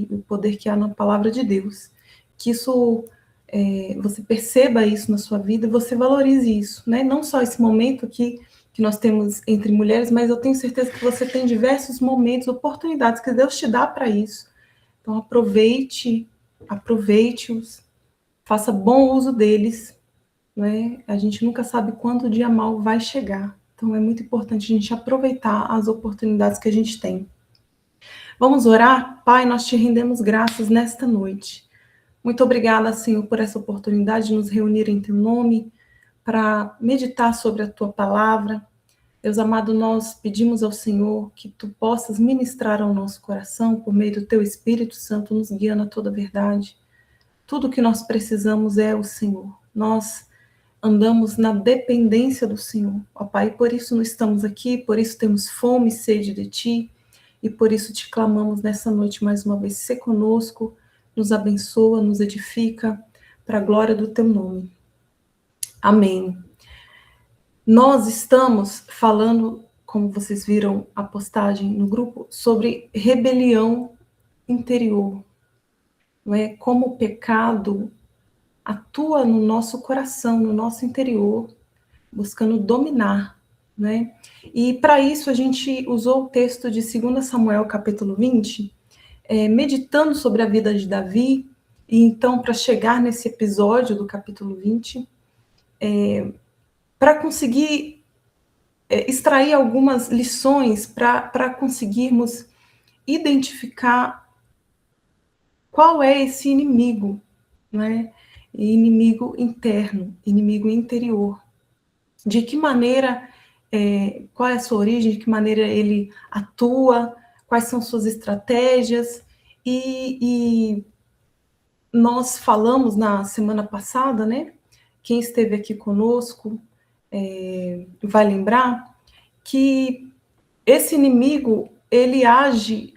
o poder que há na palavra de Deus. Que isso, você perceba isso na sua vida, você valorize isso, né? Não só esse momento aqui que nós temos entre mulheres, mas eu tenho certeza que você tem diversos momentos, oportunidades que Deus te dá para isso. Então aproveite-os, faça bom uso deles, né? A gente nunca sabe quando o dia mal vai chegar. Então é muito importante a gente aproveitar as oportunidades que a gente tem. Vamos orar? Pai, nós te rendemos graças nesta noite. Muito obrigada, Senhor, por essa oportunidade de nos reunir em teu nome, para meditar sobre a tua palavra. Deus amado, nós pedimos ao Senhor que tu possas ministrar ao nosso coração, por meio do teu Espírito Santo, nos guiando a toda a verdade. Tudo que nós precisamos é o Senhor. Nós andamos na dependência do Senhor, ó Pai, por isso não estamos aqui, por isso temos fome e sede de Ti, e por isso te clamamos nessa noite mais uma vez, se conosco, nos abençoa, nos edifica, para a glória do Teu nome. Amém. Nós estamos falando, como vocês viram a postagem no grupo, sobre rebelião interior, não é? Como o pecado atua no nosso coração, no nosso interior, buscando dominar, né? E para isso a gente usou o texto de 2 Samuel, capítulo 20, meditando sobre a vida de Davi, e então para chegar nesse episódio do capítulo 20, para conseguir extrair algumas lições, para conseguirmos identificar qual é esse inimigo, né? Inimigo interno, inimigo interior. De que maneira, qual é a sua origem, de que maneira ele atua, quais são suas estratégias, e nós falamos na semana passada, né? Quem esteve aqui conosco vai lembrar que esse inimigo, ele age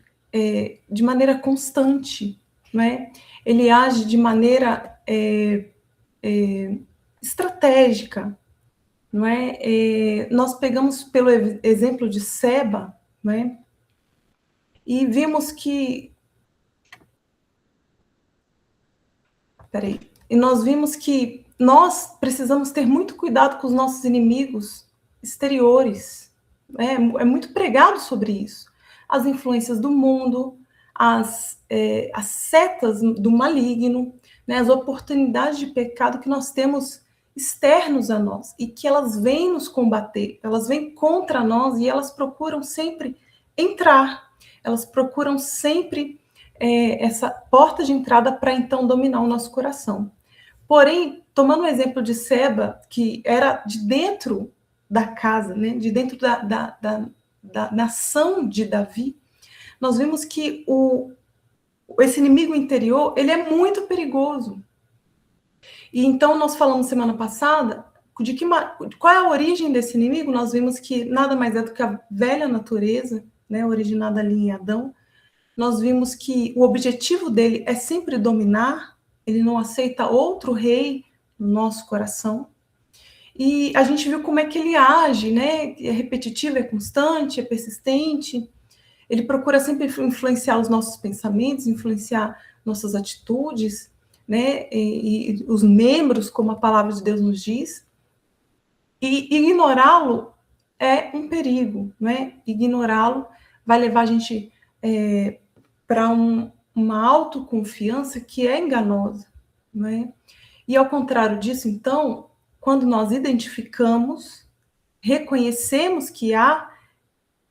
de maneira constante, né? Ele age de maneira estratégica, não é? Nós pegamos pelo exemplo de Seba, né? E vimos que... E nós vimos que nós precisamos ter muito cuidado com os nossos inimigos exteriores. É muito pregado sobre isso. As influências do mundo, as setas do maligno, né, as oportunidades de pecado que nós temos externos a nós e que elas vêm nos combater, elas vêm contra nós e elas procuram sempre entrar, elas procuram sempre essa porta de entrada para então dominar o nosso coração. Porém, tomando o exemplo de Seba, que era de dentro da casa, né, de dentro da nação de Davi, nós vimos que esse inimigo interior, ele é muito perigoso. E então nós falamos semana passada qual é a origem desse inimigo. Nós vimos que nada mais é do que a velha natureza, né, originada ali em Adão. Nós vimos que o objetivo dele é sempre dominar, ele não aceita outro rei no nosso coração. E a gente viu como é que ele age, né? É repetitivo, é constante, é persistente. Ele procura sempre influenciar os nossos pensamentos, influenciar nossas atitudes, né? E os membros, como a palavra de Deus nos diz. E ignorá-lo é um perigo, né? Ignorá-lo vai levar a gente para uma autoconfiança que é enganosa, né? E ao contrário disso, então, quando nós identificamos, reconhecemos que há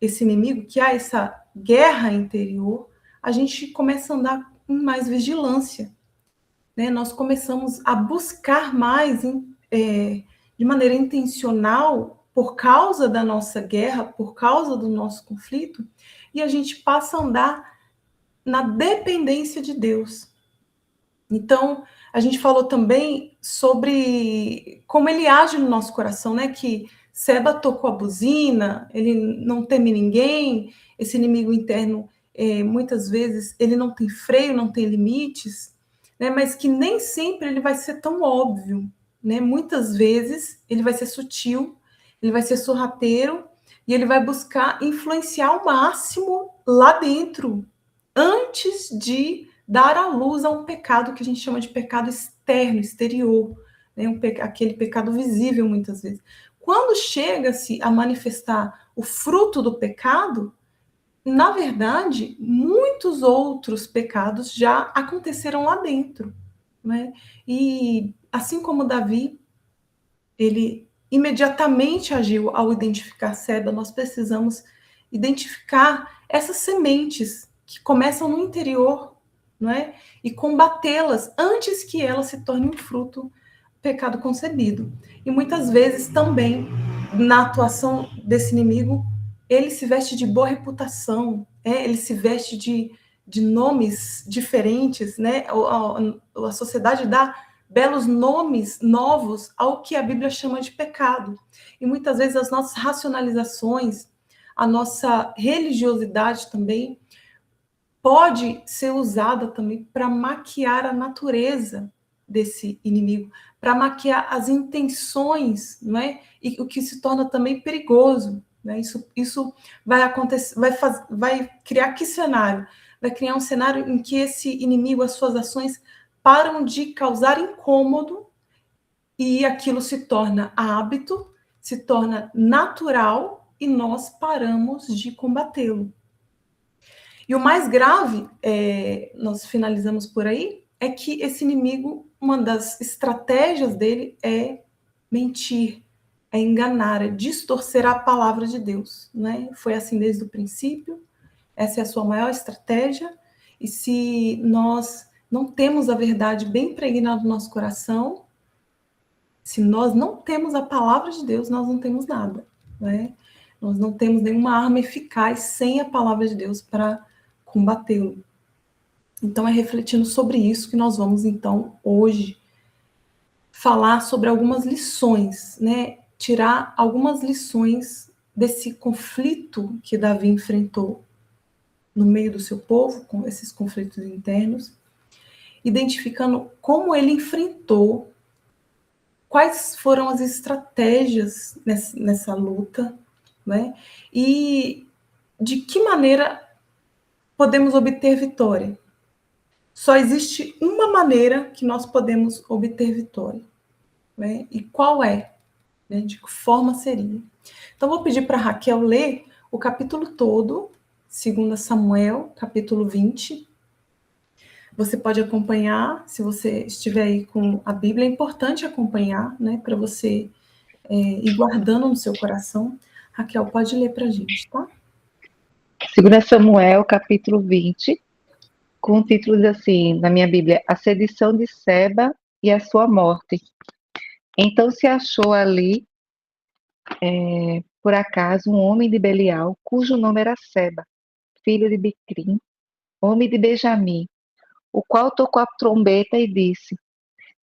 esse inimigo, que há essa guerra interior, a gente começa a andar com mais vigilância, né? Nós começamos a buscar mais de maneira intencional, por causa da nossa guerra, por causa do nosso conflito, e a gente passa a andar na dependência de Deus. Então, a gente falou também sobre como ele age no nosso coração, né? Que Seba tocou a buzina, ele não teme ninguém, esse inimigo interno, muitas vezes, ele não tem freio, não tem limites, né? Mas que nem sempre ele vai ser tão óbvio, né? Muitas vezes ele vai ser sutil, ele vai ser sorrateiro, e ele vai buscar influenciar ao máximo lá dentro, antes de dar à luz a um pecado que a gente chama de pecado externo, exterior, né? Aquele pecado visível, muitas vezes. Quando chega-se a manifestar o fruto do pecado, na verdade, muitos outros pecados já aconteceram lá dentro, né? E assim como Davi, ele imediatamente agiu ao identificar Seba, nós precisamos identificar essas sementes que começam no interior, não é? E combatê-las antes que elas se tornem um fruto pecado concebido. E muitas vezes também, na atuação desse inimigo, ele se veste de boa reputação, ele se veste de nomes diferentes, né? A sociedade dá belos nomes novos ao que a Bíblia chama de pecado. E muitas vezes as nossas racionalizações, a nossa religiosidade também, pode ser usada também para maquiar a natureza desse inimigo, para maquiar as intenções, não é? E o que se torna também perigoso, né? Isso vai acontecer, vai criar que cenário? Vai criar um cenário em que esse inimigo, as suas ações param de causar incômodo e aquilo se torna hábito, se torna natural e nós paramos de combatê-lo. E o mais grave, nós finalizamos por aí, é que esse inimigo, uma das estratégias dele é mentir, é enganar, é distorcer a palavra de Deus, né? Foi assim desde o princípio, essa é a sua maior estratégia, e se nós não temos a verdade bem impregnada no nosso coração, se nós não temos a palavra de Deus, nós não temos nada, né? Nós não temos nenhuma arma eficaz sem a palavra de Deus para combatê-lo. Então, é refletindo sobre isso que nós vamos, então, hoje, falar sobre algumas lições, né? Tirar algumas lições desse conflito que Davi enfrentou no meio do seu povo, com esses conflitos internos, identificando como ele enfrentou, quais foram as estratégias nessa luta, né? E de que maneira podemos obter vitória. Só existe uma maneira que nós podemos obter vitória, né? E qual é? Né? De que forma seria? Então, vou pedir para a Raquel ler o capítulo todo, 2 Samuel, capítulo 20. Você pode acompanhar, se você estiver aí com a Bíblia, é importante acompanhar, né? Para você ir guardando no seu coração. Raquel, pode ler para a gente, tá? 2 Samuel, capítulo 20, com o título assim, na minha Bíblia, A Sedição de Seba e a Sua Morte. Então se achou ali, por acaso, um homem de Belial, cujo nome era Seba, filho de Bicrim, homem de Benjamim, o qual tocou a trombeta e disse: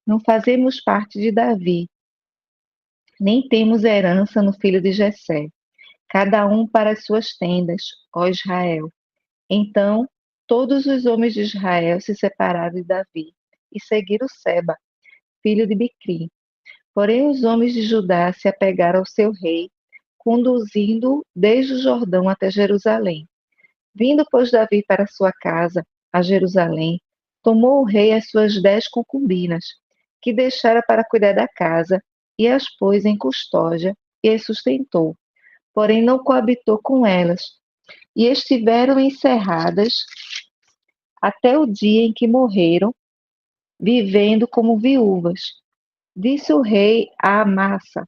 Não fazemos parte de Davi, nem temos herança no filho de Jessé, cada um para as suas tendas, ó Israel. Então todos os homens de Israel se separaram de Davi e seguiram Seba, filho de Bicrim. Porém os homens de Judá se apegaram ao seu rei, conduzindo-o desde o Jordão até Jerusalém. Vindo, pois, Davi para sua casa, a Jerusalém, tomou o rei as suas 10 concubinas, que deixara para cuidar da casa, e as pôs em custódia, e as sustentou. Porém não coabitou com elas, e estiveram encerradas até o dia em que morreram, vivendo como viúvas. Disse o rei a Amasa: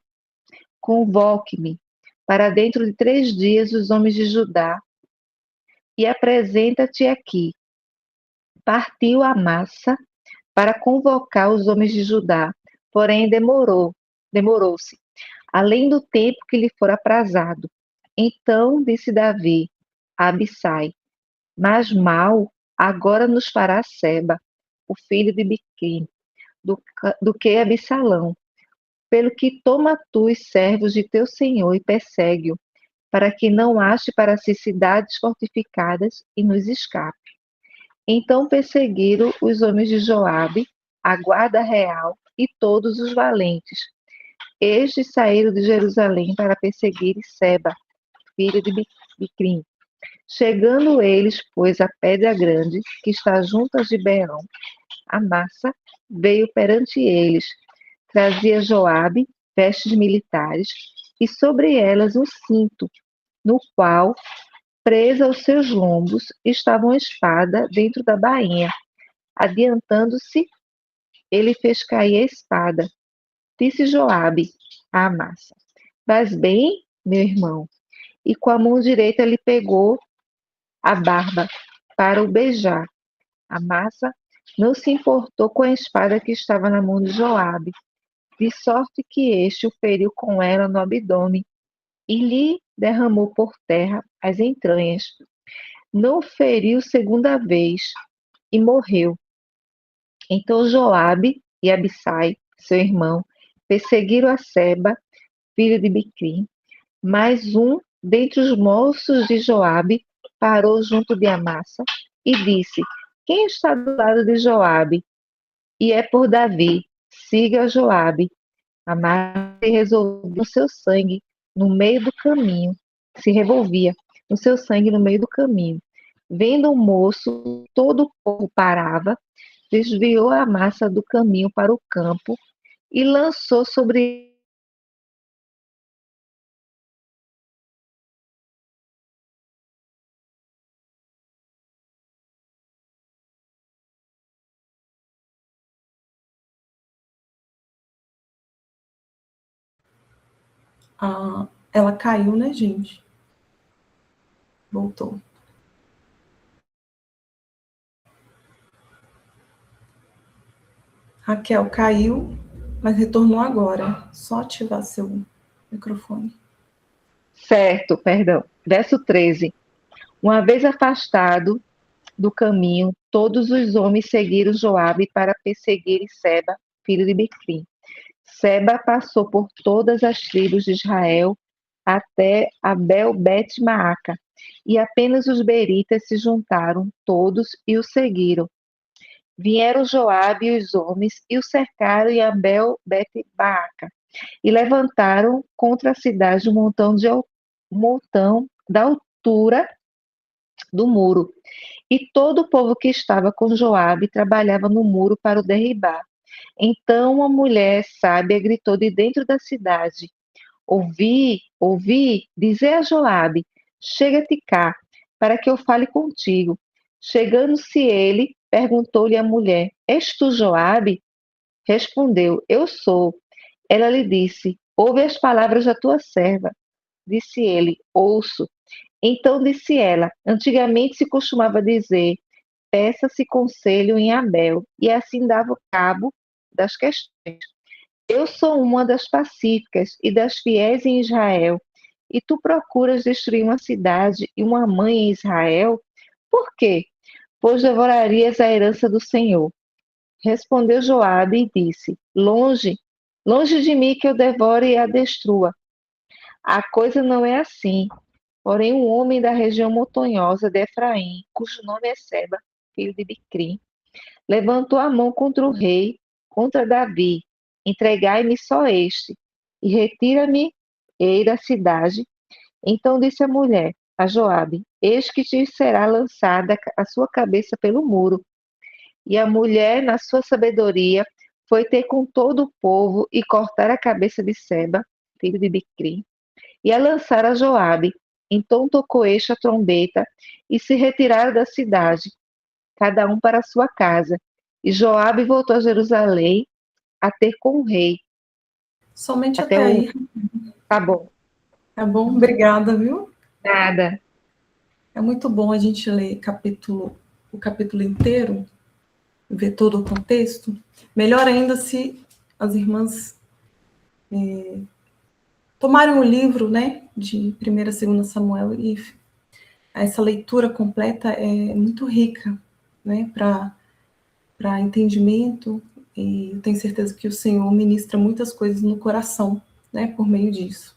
Convoque-me para dentro de 3 dias os homens de Judá e apresenta-te aqui. Partiu Amasa para convocar os homens de Judá, porém demorou-se, além do tempo que lhe fora aprazado. Então disse Davi a Abissai: Mas mal agora nos fará Seba, o filho de Biquim, do que Absalão. Pelo que toma tu os servos de teu senhor e persegue-o, para que não ache para si cidades fortificadas e nos escape. Então perseguiram os homens de Joabe, a guarda real e todos os valentes. Estes saíram de Jerusalém para perseguir Seba, filho de Bicrim. Chegando eles, pois, à pedra grande, que está junto a Gibeão, Amasa veio perante eles. Trazia Joabe vestes militares e sobre elas um cinto, no qual, presa aos seus lombos, estava uma espada dentro da bainha. Adiantando-se, ele fez cair a espada. Disse Joabe a Amasa: Vais bem, meu irmão? E com a mão direita lhe pegou a barba para o beijar. Amasa não se importou com a espada que estava na mão de Joabe, de sorte que este o feriu com ela no abdômen e lhe derramou por terra as entranhas. Não o feriu segunda vez e morreu. Então Joabe e Abissai, seu irmão, perseguiram a Seba, filho de Bicrim. Mas um dentre os moços de Joabe parou junto de Amasa e disse: Quem está do lado de Joabe? E é por Davi. Siga Joabe. Amasa se resolveu no seu sangue no meio do caminho. Se revolvia no seu sangue no meio do caminho. Vendo o moço, todo o povo parava, desviou a massa do caminho para o campo e lançou sobre Ela caiu, né, gente? Voltou. Raquel caiu, mas retornou agora. Só ativar seu microfone. Certo, perdão. Verso 13. Uma vez afastado do caminho, todos os homens seguiram Joabe para perseguirem Seba, filho de Bicrim. Seba passou por todas as tribos de Israel até Abel-Bet-Maaca, e apenas os beritas se juntaram todos e o seguiram. Vieram Joabe e os homens e o cercaram em Abel-Bet-Maaca, e levantaram contra a cidade um montão da altura do muro. E todo o povo que estava com Joabe trabalhava no muro para o derribar. Então uma mulher sábia gritou de dentro da cidade: ouvi, dizer a Joabe: chega-te cá, para que eu fale contigo. Chegando-se ele, perguntou-lhe a mulher: És tu Joabe? Respondeu: Eu sou. Ela lhe disse: Ouve as palavras da tua serva. Disse ele: Ouço. Então disse ela: Antigamente se costumava dizer: Peça-se conselho em Abel, e assim dava cabo das questões. Eu sou uma das pacíficas e das fiéis em Israel, e tu procuras destruir uma cidade e uma mãe em Israel? Por quê? Pois devorarias a herança do Senhor. Respondeu Joabe e disse: Longe, longe de mim que eu devore e a destrua. A coisa não é assim. Porém, um homem da região montanhosa de Efraim, cujo nome é Seba, filho de Bicrim, levantou a mão contra o rei, contra Davi. Entregai-me só este, e retira-me ei da cidade. Então disse a mulher a Joabe: Eis que te será lançada a sua cabeça pelo muro. E a mulher, na sua sabedoria, foi ter com todo o povo e cortar a cabeça de Seba, filho de Bicrim, e a lançar a Joabe. Então tocou este a trombeta e se retiraram da cidade, cada um para a sua casa. E Joabe voltou a Jerusalém a ter com o rei. Somente Até até o. aí. Tá bom. Tá bom? Obrigada, viu? Nada. É muito bom a gente ler o capítulo inteiro, ver todo o contexto. Melhor ainda se as irmãs tomarem o livro, né, de 1ª e 2ª Samuel, e essa leitura completa é muito rica, né, para entendimento, e eu tenho certeza que o Senhor ministra muitas coisas no coração, né, por meio disso.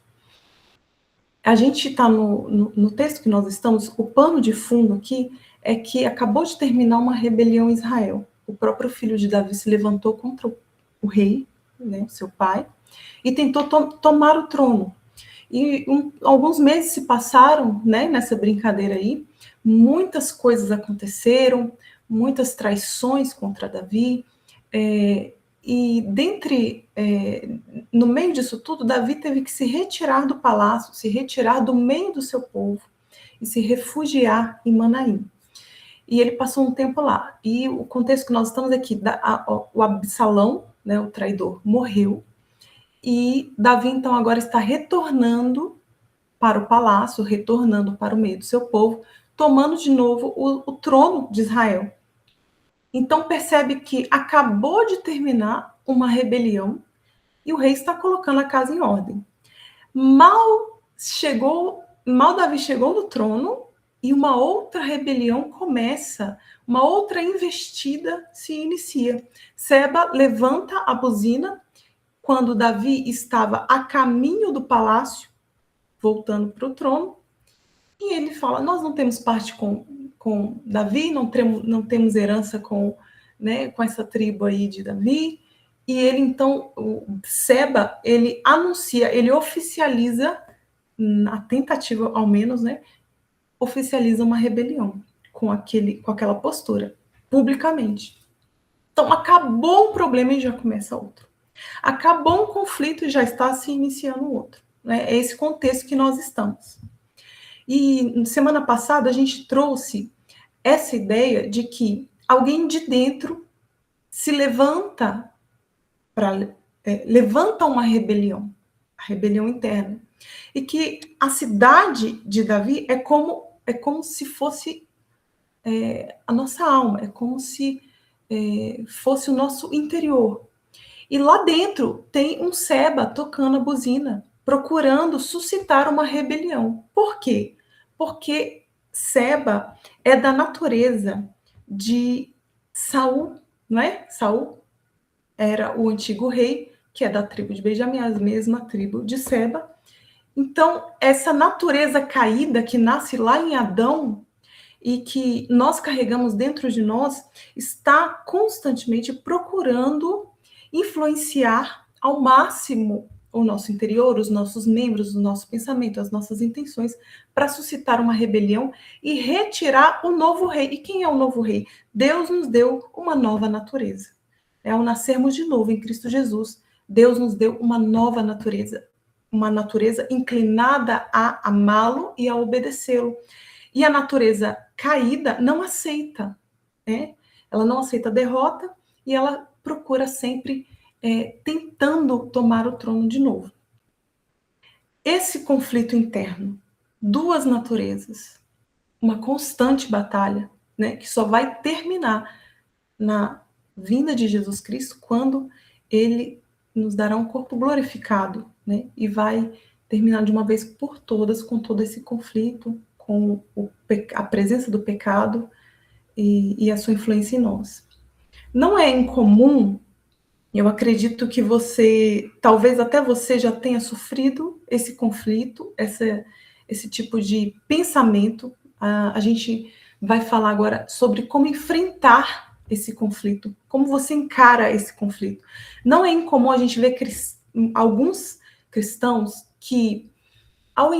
A gente está no texto que nós estamos, o pano de fundo aqui é que acabou de terminar uma rebelião em Israel. O próprio filho de Davi se levantou contra o rei, né, seu pai, e tentou tomar o trono. E alguns meses se passaram, né, nessa brincadeira aí, muitas coisas aconteceram, muitas traições contra Davi, e no meio disso tudo, Davi teve que se retirar do palácio, se retirar do meio do seu povo e se refugiar em Manaim. E ele passou um tempo lá. E o contexto que nós estamos aqui, o Absalão, né, o traidor, morreu, e Davi então agora está retornando para o palácio, retornando para o meio do seu povo, tomando de novo o trono de Israel. Então percebe que acabou de terminar uma rebelião e o rei está colocando a casa em ordem. Mal Davi chegou no trono e uma outra rebelião começa, uma outra investida se inicia. Seba levanta a buzina quando Davi estava a caminho do palácio, voltando para o trono, e ele fala: nós não temos parte com Davi, não temos herança com essa tribo aí de Davi. E ele, então, o Seba, ele anuncia, ele oficializa, na tentativa ao menos, oficializa uma rebelião com aquela postura, publicamente. Então, acabou um problema e já começa outro. Acabou um conflito e já está se iniciando outro. É esse contexto que nós estamos. E semana passada a gente trouxe essa ideia de que alguém de dentro se levanta levanta uma rebelião, a rebelião interna, e que a cidade de Davi é como se fosse a nossa alma, é como se fosse o nosso interior. E lá dentro tem um Seba tocando a buzina, procurando suscitar uma rebelião. Por quê? Porque Seba é da natureza de Saul, não é? Saul era o antigo rei, que é da tribo de Benjamim, a mesma tribo de Seba. Então, essa natureza caída que nasce lá em Adão e que nós carregamos dentro de nós, está constantemente procurando influenciar ao máximo o nosso interior, os nossos membros, o nosso pensamento, as nossas intenções, para suscitar uma rebelião e retirar o novo rei. E quem é o novo rei? Deus nos deu uma nova natureza. Ao nascermos de novo em Cristo Jesus, Deus nos deu uma nova natureza, uma natureza inclinada a amá-lo e a obedecê-lo. E a natureza caída não aceita, ela não aceita a derrota e ela procura sempre tentando tomar o trono de novo. Esse conflito interno, duas naturezas, uma constante batalha, que só vai terminar na vinda de Jesus Cristo quando ele nos dará um corpo glorificado, e vai terminar de uma vez por todas com todo esse conflito, com a presença do pecado e a sua influência em nós. Não é incomum, eu acredito que talvez até você já tenha sofrido esse conflito, esse tipo de pensamento. A gente vai falar agora sobre como enfrentar esse conflito, como você encara esse conflito. Não é incomum a gente ver alguns cristãos que, ao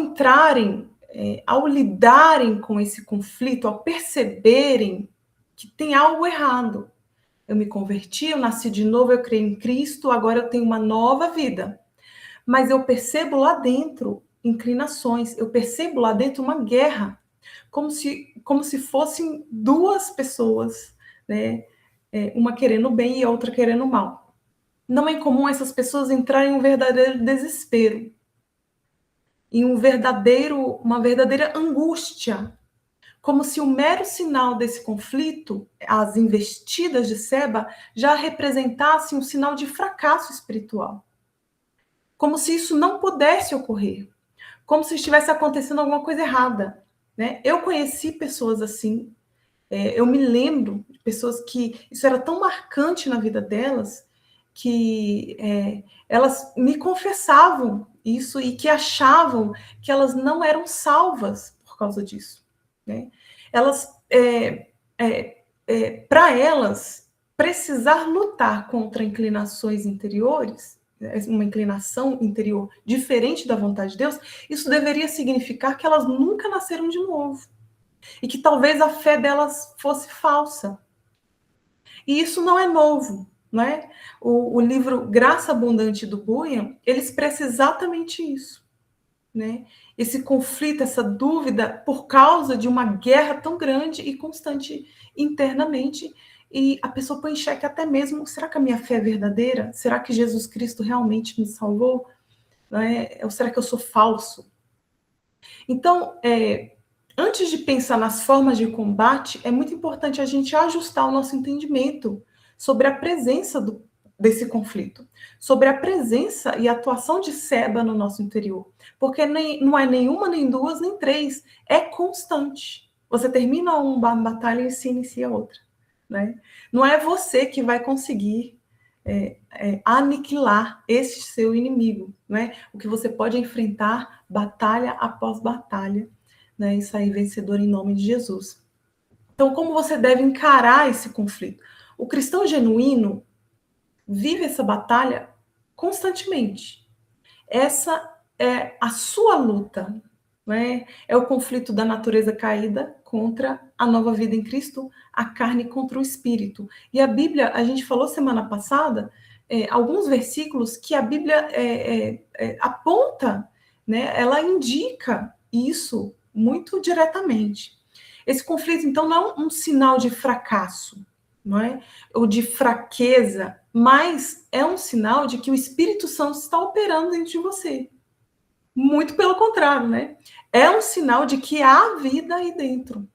lidarem com esse conflito, ao perceberem que tem algo errado. Eu me converti, eu nasci de novo, eu creio em Cristo, agora eu tenho uma nova vida. Mas eu percebo lá dentro inclinações, eu percebo lá dentro uma guerra, como se fossem duas pessoas, uma querendo bem e a outra querendo mal. Não é incomum essas pessoas entrarem em um verdadeiro desespero, em uma verdadeira angústia, como se o mero sinal desse conflito, as investidas de Seba, já representassem um sinal de fracasso espiritual. Como se isso não pudesse ocorrer. Como se estivesse acontecendo alguma coisa errada. Eu conheci pessoas assim, eu me lembro de pessoas que isso era tão marcante na vida delas, que elas me confessavam isso e que achavam que elas não eram salvas por causa disso. Elas, para elas, precisar lutar contra inclinações interiores, uma inclinação interior diferente da vontade de Deus, isso deveria significar que elas nunca nasceram de novo. e que talvez a fé delas fosse falsa. E isso não é novo, né? O livro Graça Abundante do Bunyan, ele expressa exatamente isso, né? Esse conflito, essa dúvida por causa de uma guerra tão grande e constante internamente, e a pessoa põe em xeque até mesmo, será que a minha fé é verdadeira? Será que Jesus Cristo realmente me salvou? Né? Ou será que eu sou falso? Então, antes de pensar nas formas de combate, é muito importante a gente ajustar o nosso entendimento sobre a presença desse conflito, sobre a presença e atuação de Seba no nosso interior. Porque não é nenhuma, nem duas, nem três, é constante. Você termina uma batalha e se inicia outra. Né? Não é você que vai conseguir aniquilar esse seu inimigo. Né? O que você pode enfrentar batalha após batalha, né, e sair vencedor em nome de Jesus. Então, como você deve encarar esse conflito? O cristão genuíno vive essa batalha constantemente. Essa é a sua luta, né? É o conflito da natureza caída contra a nova vida em Cristo, a carne contra o espírito. E a Bíblia, a gente falou semana passada, alguns versículos que a Bíblia aponta, né? Ela indica isso muito diretamente. Esse conflito, então, não é um sinal de fracasso, não é? Ou de fraqueza, mas é um sinal de que o Espírito Santo está operando dentro de você. Muito pelo contrário, né? É um sinal de que há vida aí dentro.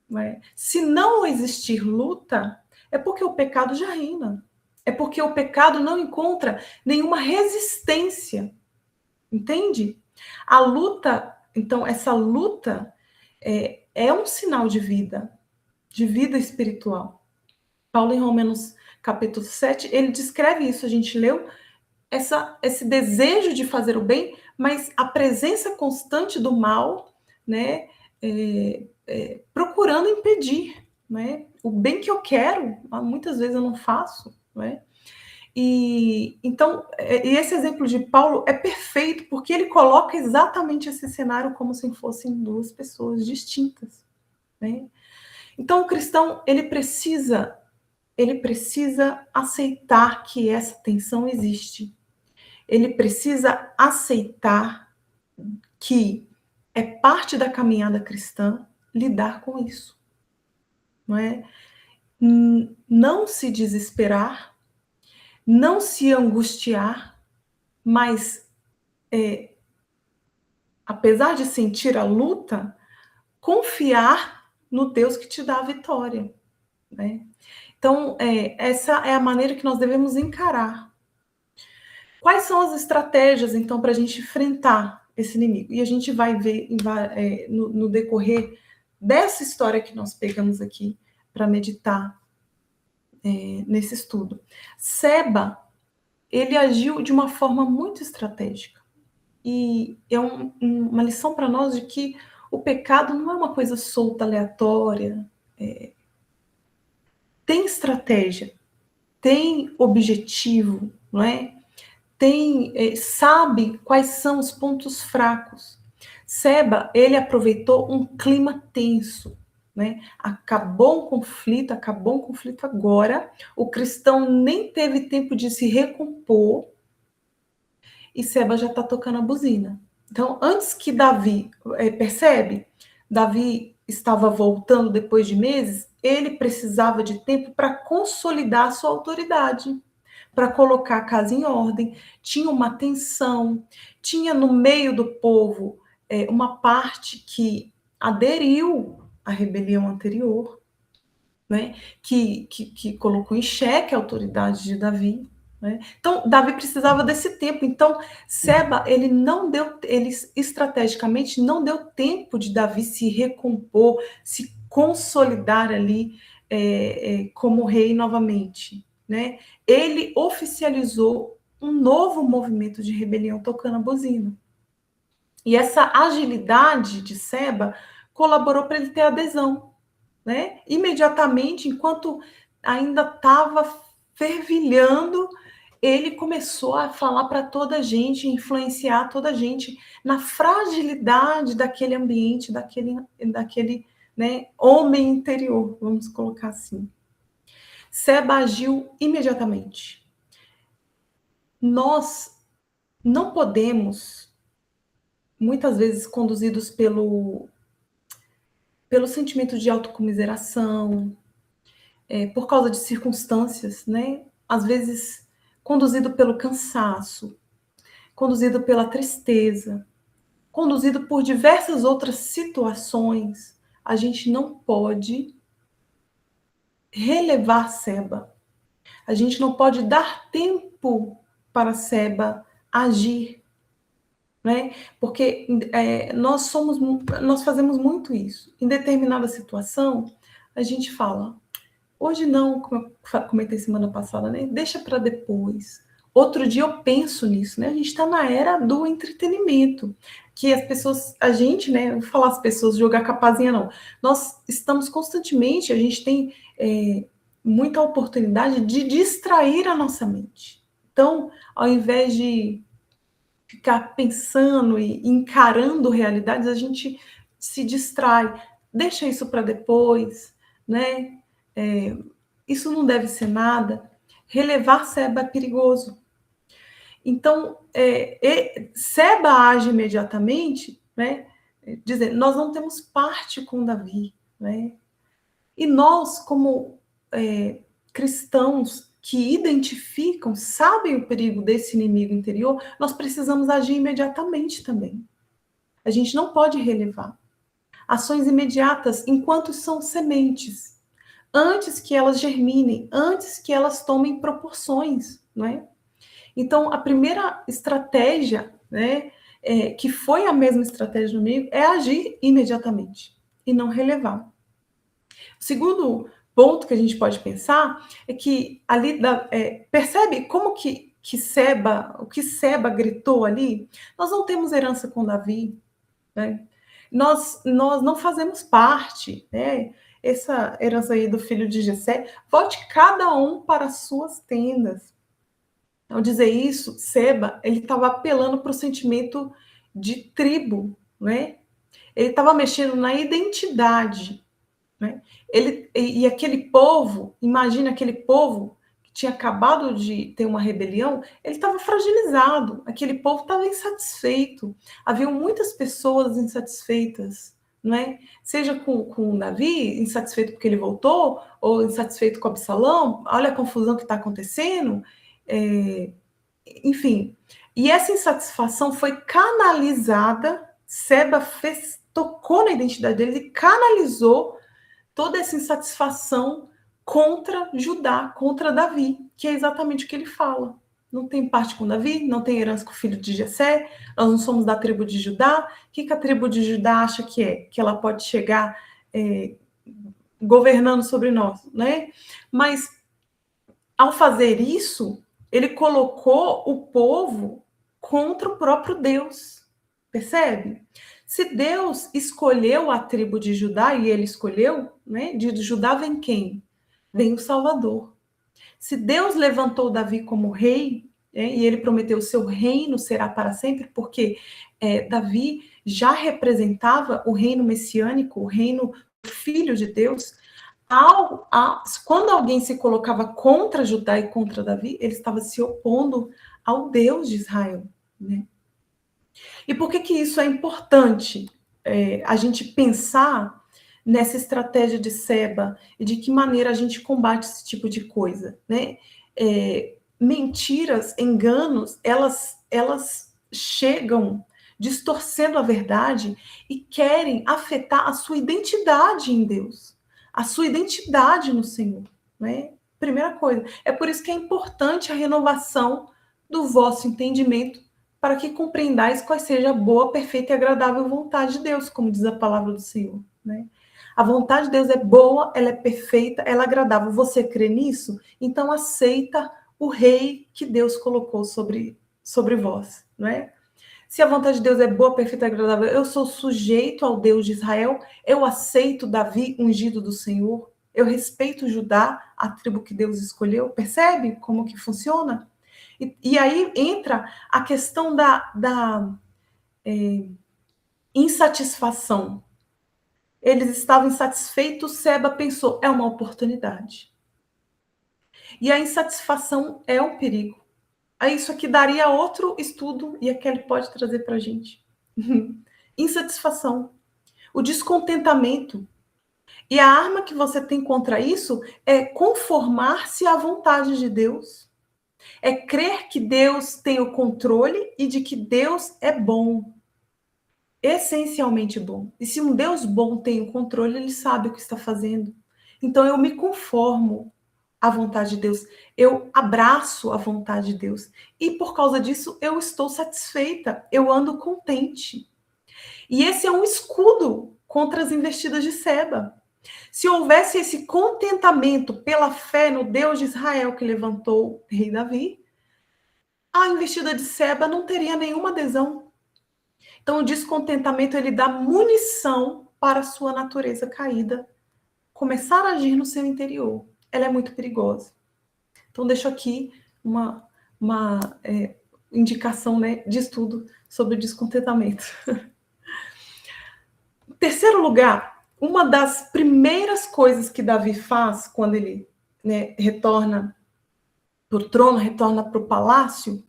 Não é? Se não existir luta, é porque o pecado já reina. É porque o pecado não encontra nenhuma resistência. Entende? A luta, então, essa luta é um sinal de vida espiritual. Paulo, em Romanos capítulo 7, ele descreve isso, a gente leu, esse desejo de fazer o bem, mas a presença constante do mal, né, procurando impedir, né, o bem que eu quero, muitas vezes eu não faço, né, e então, esse exemplo de Paulo é perfeito, porque ele coloca exatamente esse cenário como se fossem duas pessoas distintas, né. Então, o cristão, ele precisa aceitar que essa tensão existe. Ele precisa aceitar que é parte da caminhada cristã lidar com isso. Não é? Não se desesperar, não se angustiar, mas apesar de sentir a luta, confiar no Deus que te dá a vitória. Né? Então, essa é a maneira que nós devemos encarar. Quais são as estratégias, então, para a gente enfrentar esse inimigo? E a gente vai ver no decorrer dessa história que nós pegamos aqui para meditar nesse estudo. Seba, ele agiu de uma forma muito estratégica. E é uma lição para nós de que o pecado não é uma coisa solta, aleatória. Tem estratégia, tem objetivo, não é? Sabe quais são os pontos fracos. Seba, ele aproveitou um clima tenso, né? Acabou um conflito agora, o cristão nem teve tempo de se recompor, e Seba já está tocando a buzina. Então, antes que Davi, percebe? Davi estava voltando depois de meses, ele precisava de tempo para consolidar a sua autoridade, para colocar a casa em ordem, tinha uma tensão, tinha no meio do povo uma parte que aderiu à rebelião anterior, né? que colocou em xeque a autoridade de Davi. Né? Então, Davi precisava desse tempo. Então, Seba, ele estrategicamente não deu tempo de Davi se recompor, se consolidar ali como rei novamente. Né? Ele oficializou um novo movimento de rebelião tocando a buzina. E essa agilidade de Seba colaborou para ele ter adesão. Né? Imediatamente, enquanto ainda estava fervilhando, ele começou a falar para toda a gente, influenciar toda a gente na fragilidade daquele ambiente, daquele né? Homem interior, vamos colocar assim. Seba agiu imediatamente. Nós não podemos, muitas vezes conduzidos pelo sentimento de autocomiseração, por causa de circunstâncias, né? Às vezes conduzido pelo cansaço, conduzido pela tristeza, conduzido por diversas outras situações, a gente não pode relevar Seba. A gente não pode dar tempo para Seba agir, né? Porque nós fazemos muito isso. Em determinada situação, a gente fala, hoje não, como eu comentei semana passada, né? Deixa para depois. Outro dia eu penso nisso, né? A gente está na era do entretenimento, que as pessoas, a gente, né? Não vou falar as pessoas jogar capazinha, não. Nós estamos constantemente, a gente tem muita oportunidade de distrair a nossa mente. Então, ao invés de ficar pensando e encarando realidades, a gente se distrai. Deixa isso para depois, né? Isso não deve ser nada. Relevar Seba é perigoso. Então, Seba age imediatamente, né? Dizendo, nós não temos parte com Davi, né? E nós, como cristãos que identificam, sabem o perigo desse inimigo interior, nós precisamos agir imediatamente também. A gente não pode relevar. Ações imediatas, enquanto são sementes, antes que elas germinem, antes que elas tomem proporções, não é? Então, a primeira estratégia, né, que foi a mesma estratégia do inimigo, é agir imediatamente e não relevar. O segundo ponto que a gente pode pensar é que ali percebe como que Seba, o que Seba gritou ali? Nós não temos herança com Davi, né? Nós não fazemos parte, né? Essa herança aí do filho de Jessé, volte cada um para as suas tendas. Ao dizer isso, Seba, ele estava apelando para o sentimento de tribo, né? Ele estava mexendo na identidade, né? E aquele povo, imagina aquele povo que tinha acabado de ter uma rebelião, ele estava fragilizado, aquele povo estava insatisfeito. Havia muitas pessoas insatisfeitas, não é? Seja com Davi, insatisfeito porque ele voltou, ou insatisfeito com Absalão, olha a confusão que está acontecendo. Enfim, e essa insatisfação foi canalizada, Seba tocou na identidade dele e canalizou toda essa insatisfação contra Judá, contra Davi, que é exatamente o que ele fala. Não tem parte com Davi, não tem herança com o filho de Jessé, nós não somos da tribo de Judá. O que a tribo de Judá acha que é? Que ela pode chegar governando sobre nós, né? Mas, ao fazer isso, ele colocou o povo contra o próprio Deus. Percebe? Se Deus escolheu a tribo de Judá, e ele escolheu, né? De Judá vem quem? Vem o Salvador. Se Deus levantou Davi como rei, e ele prometeu: seu reino será para sempre, porque Davi já representava o reino messiânico, o reino do Filho de Deus. Quando alguém se colocava contra Judá e contra Davi, ele estava se opondo ao Deus de Israel, né? E por que isso é importante? A gente pensar nessa estratégia de Seba e de que maneira a gente combate esse tipo de coisa, né? Mentiras, enganos, elas chegam distorcendo a verdade e querem afetar a sua identidade em Deus, a sua identidade no Senhor, né? Primeira coisa. É por isso que é importante a renovação do vosso entendimento, para que compreendais qual seja a boa, perfeita e agradável vontade de Deus, como diz a palavra do Senhor, né? A vontade de Deus é boa, ela é perfeita, ela é agradável. Você crê nisso? Então aceita o rei que Deus colocou sobre vós, não é? Se a vontade de Deus é boa, perfeita e agradável, eu sou sujeito ao Deus de Israel, eu aceito Davi, ungido do Senhor, eu respeito Judá, a tribo que Deus escolheu. Percebe como que funciona? E aí entra a questão da insatisfação. eles estavam insatisfeitos, Seba pensou, é uma oportunidade. E a insatisfação é um perigo. Aí isso aqui daria outro estudo, e a Kelly pode trazer para a gente. Insatisfação, o descontentamento. E a arma que você tem contra isso é conformar-se à vontade de Deus. É crer que Deus tem o controle e de que Deus é bom. Essencialmente bom. E se um Deus bom tem o controle, ele sabe o que está fazendo. Então eu me conformo à vontade de Deus. Eu abraço a vontade de Deus. E por causa disso, eu estou satisfeita. Eu ando contente. E esse é um escudo contra as investidas de Seba. Se houvesse esse contentamento pela fé no Deus de Israel que levantou o rei Davi, a investida de Seba não teria nenhuma adesão. Então, o descontentamento, ele dá munição para a sua natureza caída começar a agir no seu interior. Ela é muito perigosa. Então, deixo aqui uma indicação, né, de estudo sobre descontentamento. Em terceiro lugar, uma das primeiras coisas que Davi faz quando ele, né, retorna para o trono, retorna para o palácio,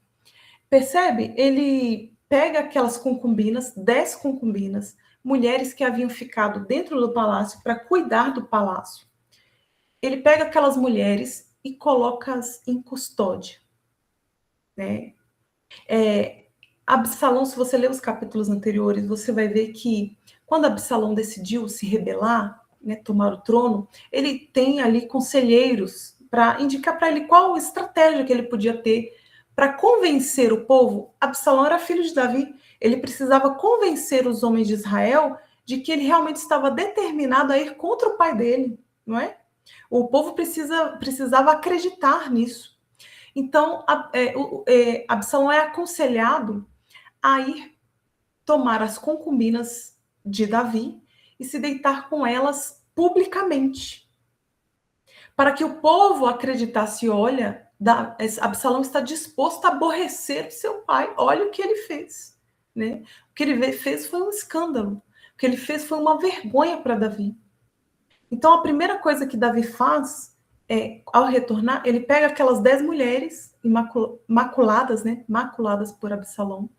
percebe? Ele pega aquelas concubinas, 10 concubinas, mulheres que haviam ficado dentro do palácio para cuidar do palácio. Ele pega aquelas mulheres e coloca-as em custódia, né? Absalão, se você ler os capítulos anteriores, você vai ver que quando Absalão decidiu se rebelar, né, tomar o trono, ele tem ali conselheiros para indicar para ele qual estratégia que ele podia ter para convencer o povo. Absalão era filho de Davi, ele precisava convencer os homens de Israel de que ele realmente estava determinado a ir contra o pai dele, não é? O povo precisava acreditar nisso. Então, Absalão é aconselhado a ir tomar as concubinas de Davi e se deitar com elas publicamente, para que o povo acreditasse, olha, Absalão está disposto a aborrecer seu pai, olha o que ele fez, né? O que ele fez foi um escândalo, o que ele fez foi uma vergonha para Davi. Então, a primeira coisa que Davi faz ao retornar, ele pega aquelas 10 mulheres maculadas, né? Maculadas por Absalão,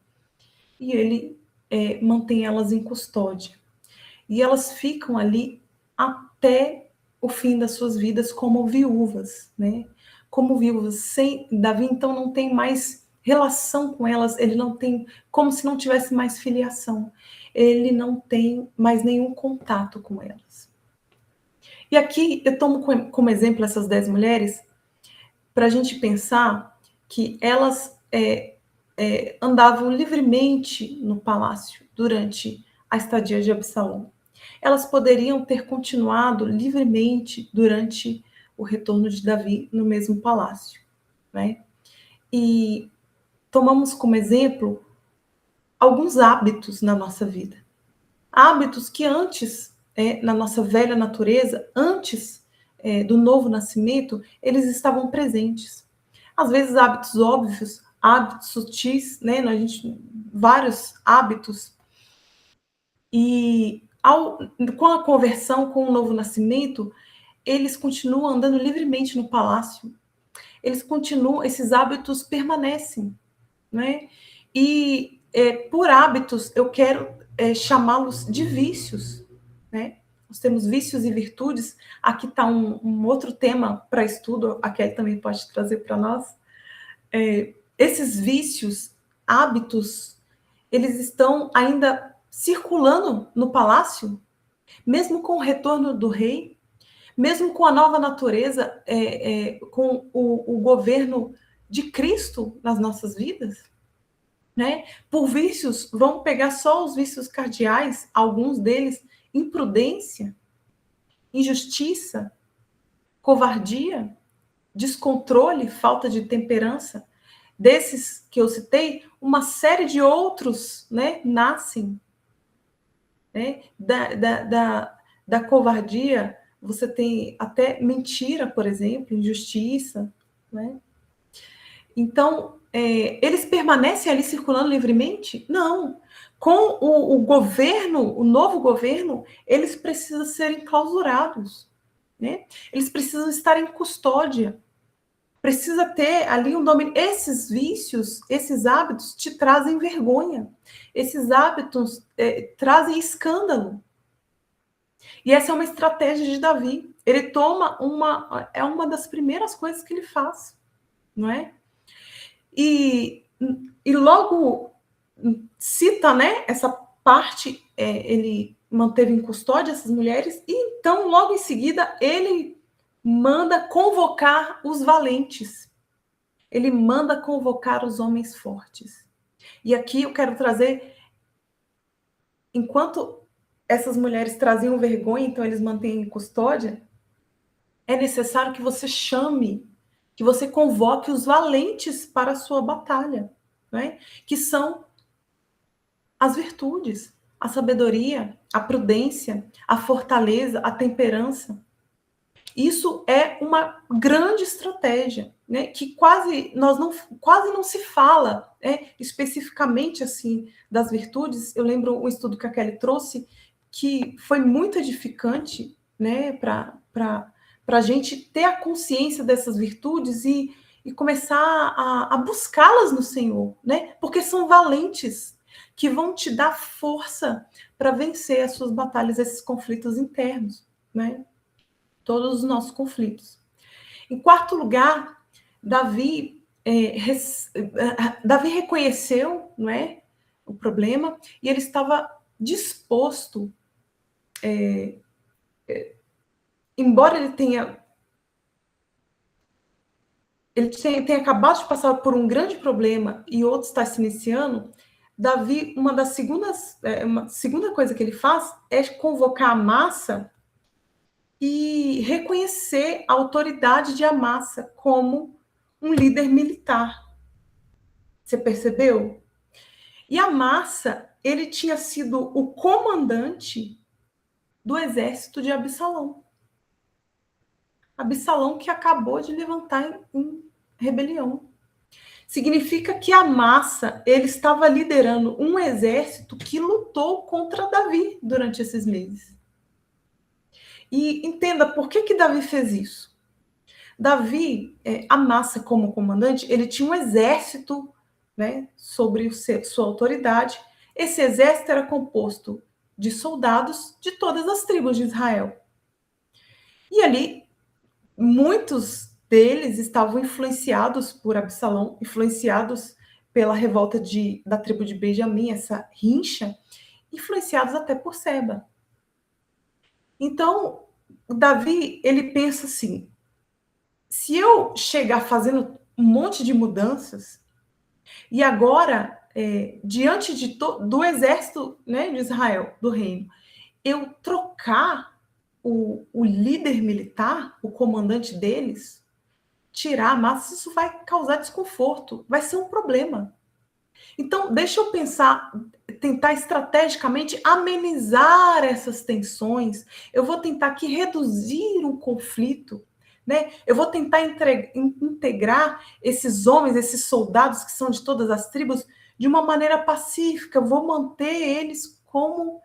e ele mantém elas em custódia. E elas ficam ali até o fim das suas vidas como viúvas, né? Como viúvas. Davi, então, não tem mais relação com elas, ele não tem, como se não tivesse mais filiação. Ele não tem mais nenhum contato com elas. E aqui eu tomo como exemplo essas 10 mulheres para a gente pensar que elas andavam livremente no palácio durante a estadia de Absalão. Elas poderiam ter continuado livremente durante o retorno de Davi no mesmo palácio, né? E tomamos como exemplo alguns hábitos na nossa vida. Hábitos que antes, na nossa velha natureza, antes do novo nascimento, eles estavam presentes. Às vezes hábitos óbvios, hábitos sutis, né? Vários hábitos. E com a conversão, com o novo nascimento, eles continuam andando livremente no palácio. Eles continuam, esses hábitos permanecem, né? E por hábitos, eu quero chamá-los de vícios, né? Nós temos vícios e virtudes. Aqui está um outro tema para estudo, a Kelly também pode trazer para nós. Esses vícios, hábitos, eles estão ainda circulando no palácio, mesmo com o retorno do rei, mesmo com a nova natureza, com o governo de Cristo nas nossas vidas, né? Por vícios, vamos pegar só os vícios cardeais, alguns deles, imprudência, injustiça, covardia, descontrole, falta de temperança. Desses que eu citei, uma série de outros, né, nascem. Né? Da covardia, você tem até mentira, por exemplo, injustiça, né? Então, eles permanecem ali circulando livremente? Não. Com o governo, o novo governo, eles precisam ser enclausurados, né? Eles precisam estar em custódia. Precisa ter ali um domínio. Esses vícios, esses hábitos te trazem vergonha. Esses hábitos trazem escândalo. E essa é uma estratégia de Davi. Ele toma uma das primeiras coisas que ele faz, não é? E logo cita, né, essa parte, ele manteve em custódia essas mulheres, e então, logo em seguida, ele manda convocar os valentes. Ele manda convocar os homens fortes. E aqui eu quero trazer, enquanto essas mulheres traziam vergonha, então eles mantêm em custódia, é necessário que você chame, que você convoque os valentes para a sua batalha, né? Que são as virtudes, a sabedoria, a prudência, a fortaleza, a temperança. Isso é uma grande estratégia, né? Que quase não se fala, especificamente assim das virtudes. Eu lembro um estudo que a Kelly trouxe que foi muito edificante, né? Para a gente ter a consciência dessas virtudes e começar a buscá-las no Senhor, né? Porque são valentes que vão te dar força para vencer as suas batalhas, esses conflitos internos, né? Todos os nossos conflitos. Em quarto lugar, Davi reconheceu, não é, o problema, e ele estava disposto, embora ele tenha acabado de passar por um grande problema e outro está se iniciando. Davi, uma segunda coisa que ele faz é convocar a massa e reconhecer a autoridade de Amasa como um líder militar. Você percebeu? E Amasa, ele tinha sido o comandante do exército de Absalão. Absalão que acabou de levantar em rebelião. Significa que Amasa, ele estava liderando um exército que lutou contra Davi durante esses meses. E entenda por que Davi fez isso. Davi, Amasa como comandante, ele tinha um exército, né, sobre sua autoridade. Esse exército era composto de soldados de todas as tribos de Israel. E ali, muitos deles estavam influenciados por Absalão, influenciados pela revolta da tribo de Benjamim, essa rincha, influenciados até por Seba. Então, Davi, ele pensa assim: se eu chegar fazendo um monte de mudanças, e agora, diante do exército, né, de Israel, do reino, eu trocar o líder militar, o comandante deles, tirar a massa, isso vai causar desconforto, vai ser um problema. Então, deixa eu tentar estrategicamente amenizar essas tensões. Eu vou tentar aqui reduzir o conflito, né? Eu vou tentar integrar esses homens, esses soldados que são de todas as tribos, de uma maneira pacífica. Eu vou manter eles como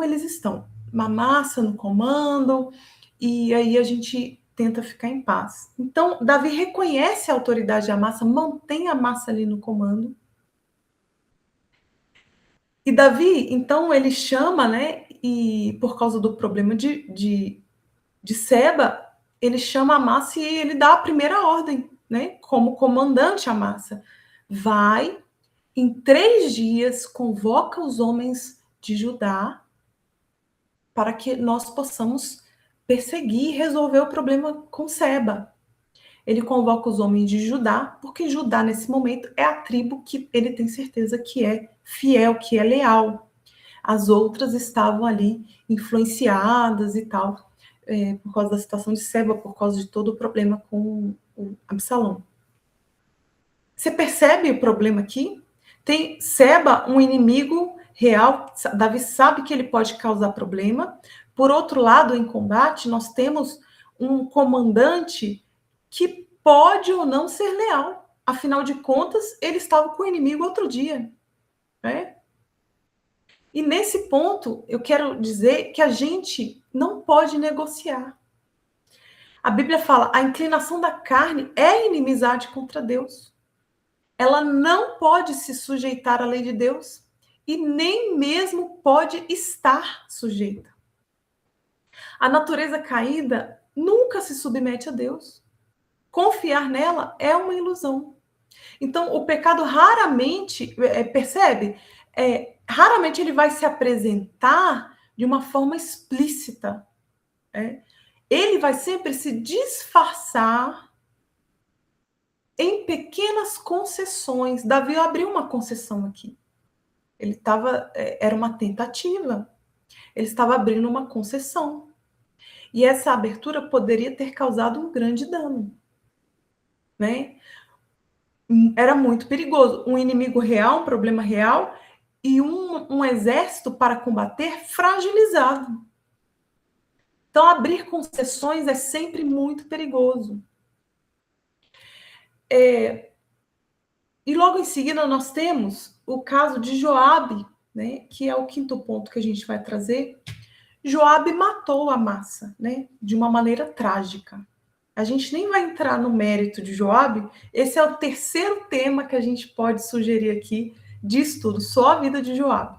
eles estão. Uma massa no comando, e aí a gente tenta ficar em paz. Então, Davi reconhece a autoridade da massa, mantém a massa ali no comando. E Davi, então, ele chama, né? E por causa do problema de Seba, ele chama a massa e ele dá a primeira ordem, né? Como comandante a massa. Vai, em 3 dias, convoca os homens de Judá para que nós possamos perseguir e resolver o problema com Seba. Ele convoca os homens de Judá, porque Judá, nesse momento, é a tribo que ele tem certeza que é fiel, que é leal. As outras estavam ali influenciadas e tal, por causa da situação de Seba, por causa de todo o problema com o Absalão. Você percebe o problema aqui? Tem Seba, um inimigo real. Davi sabe que ele pode causar problema. Por outro lado, em combate, nós temos um comandante que pode ou não ser leal. Afinal de contas, ele estava com o inimigo outro dia, né? E nesse ponto, eu quero dizer que a gente não pode negociar. A Bíblia fala, a inclinação da carne é inimizade contra Deus. Ela não pode se sujeitar à lei de Deus e nem mesmo pode estar sujeita. A natureza caída nunca se submete a Deus. Confiar nela é uma ilusão. Então, o pecado raramente, percebe? Raramente ele vai se apresentar de uma forma explícita. Ele vai sempre se disfarçar em pequenas concessões. Davi abriu uma concessão aqui. Era uma tentativa. Ele estava abrindo uma concessão. E essa abertura poderia ter causado um grande dano, né? Era muito perigoso. Um inimigo real, um problema real, e um exército para combater fragilizado. Então, abrir concessões é sempre muito perigoso. E logo em seguida nós temos o caso de Joabe, né, que é o quinto ponto que a gente vai trazer. Joabe matou Amasa, né, de uma maneira trágica. A gente nem vai entrar no mérito de Joabe. Esse é o terceiro tema que a gente pode sugerir aqui de estudo, só a vida de Joabe.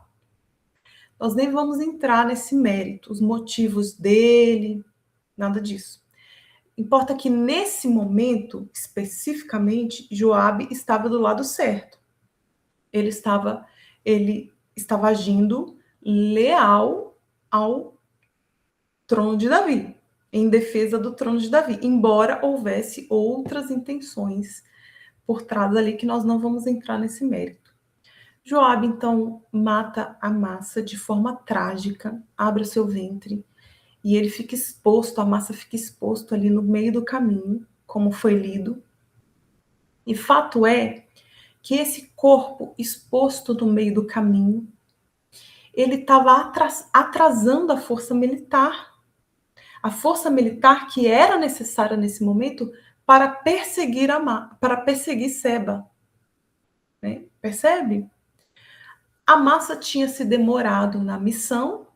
Nós nem vamos entrar nesse mérito, os motivos dele, nada disso. Importa que nesse momento, especificamente, Joabe estava do lado certo. Ele estava agindo leal ao trono de Davi, em defesa do trono de Davi, embora houvesse outras intenções por trás ali que nós não vamos entrar nesse mérito. Joabe, então, mata Amasa de forma trágica, abre o seu ventre, e ele fica exposto, Amasa fica exposto ali no meio do caminho, como foi lido. E fato é que esse corpo exposto no meio do caminho, ele estava atrasando a força militar. A força militar que era necessária nesse momento para perseguir Seba. Né? Percebe? Amasa tinha se demorado na missão.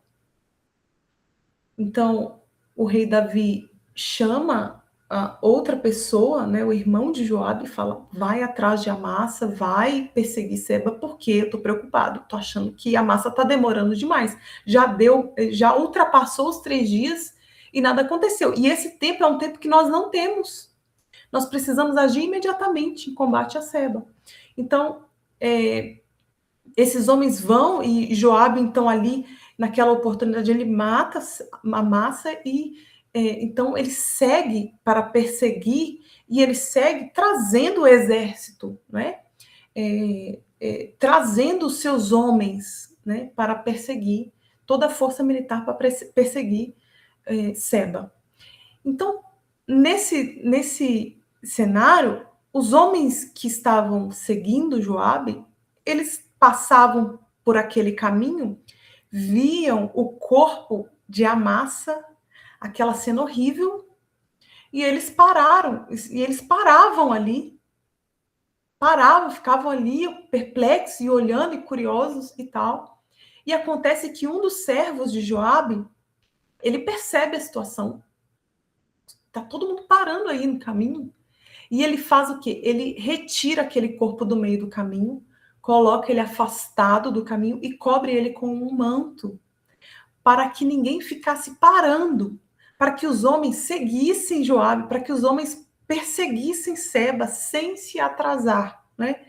Então, o rei Davi chama a outra pessoa, né, o irmão de Joabe, e fala, vai atrás de Amasa, vai perseguir Seba, porque eu estou preocupado, estou achando que Amasa está demorando demais. Já ultrapassou os 3 dias e nada aconteceu. E esse tempo é um tempo que nós não temos. Nós precisamos agir imediatamente em combate a Seba. Então, esses homens vão, e Joabe, então, ali, naquela oportunidade, ele mata Amasa e então ele segue para perseguir, e ele segue trazendo o exército, né? Trazendo os seus homens, né, para perseguir, toda a força militar para perseguir Seba. Então, nesse cenário, os homens que estavam seguindo Joabe, eles passavam por aquele caminho, viam o corpo de Amasa, aquela cena horrível, e eles paravam ali, ficavam ali perplexos e olhando e curiosos e tal. E acontece que um dos servos de Joabe, ele percebe a situação. Tá todo mundo parando aí no caminho. E ele faz o quê? Ele retira aquele corpo do meio do caminho, coloca ele afastado do caminho e cobre ele com um manto, para que ninguém ficasse parando, para que os homens seguissem Joabe, para que os homens perseguissem Seba sem se atrasar, né?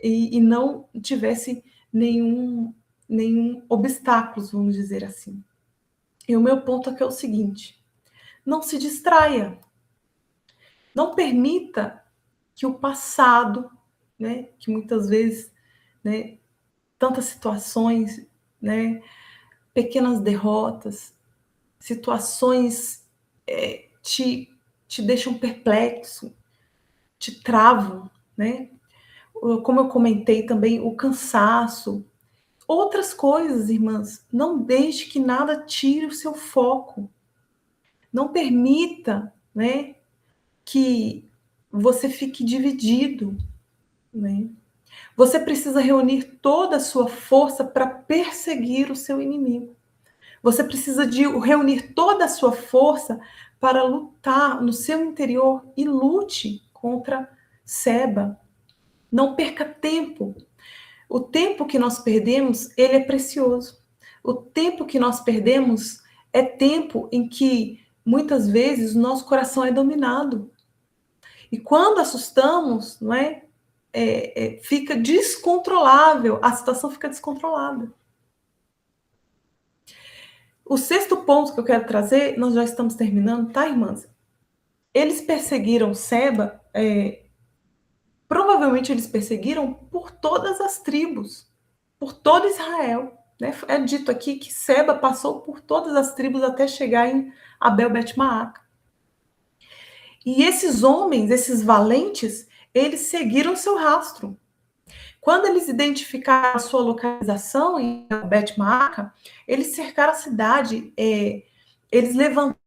E não tivesse nenhum obstáculo, vamos dizer assim. E o meu ponto aqui é o seguinte: não se distraia. Não permita que o passado, né, que muitas vezes, né, tantas situações, né, pequenas derrotas, situações te deixam perplexo, te travam, né? Como eu comentei também, o cansaço, outras coisas, irmãs. Não deixe que nada tire o seu foco. Não permita, né, que você fique dividido. né? Você precisa reunir toda a sua força para perseguir o seu inimigo. Você precisa de reunir toda a sua força para lutar no seu interior e lute contra Seba. Não perca tempo. O tempo que nós perdemos, ele é precioso. O tempo que nós perdemos é tempo em que, muitas vezes, o nosso coração é dominado. E quando assustamos, não é? Fica descontrolável, a situação fica descontrolada. O sexto ponto que eu quero trazer, nós já estamos terminando, tá, irmãs? Eles perseguiram Seba, provavelmente eles perseguiram por todas as tribos, por todo Israel. Né? É dito aqui que Seba passou por todas as tribos até chegar em Abel Bet-Maaca. E esses homens, esses valentes, eles seguiram seu rastro. Quando eles identificaram a sua localização em Bet-Maaca, eles cercaram a cidade, eles levantaram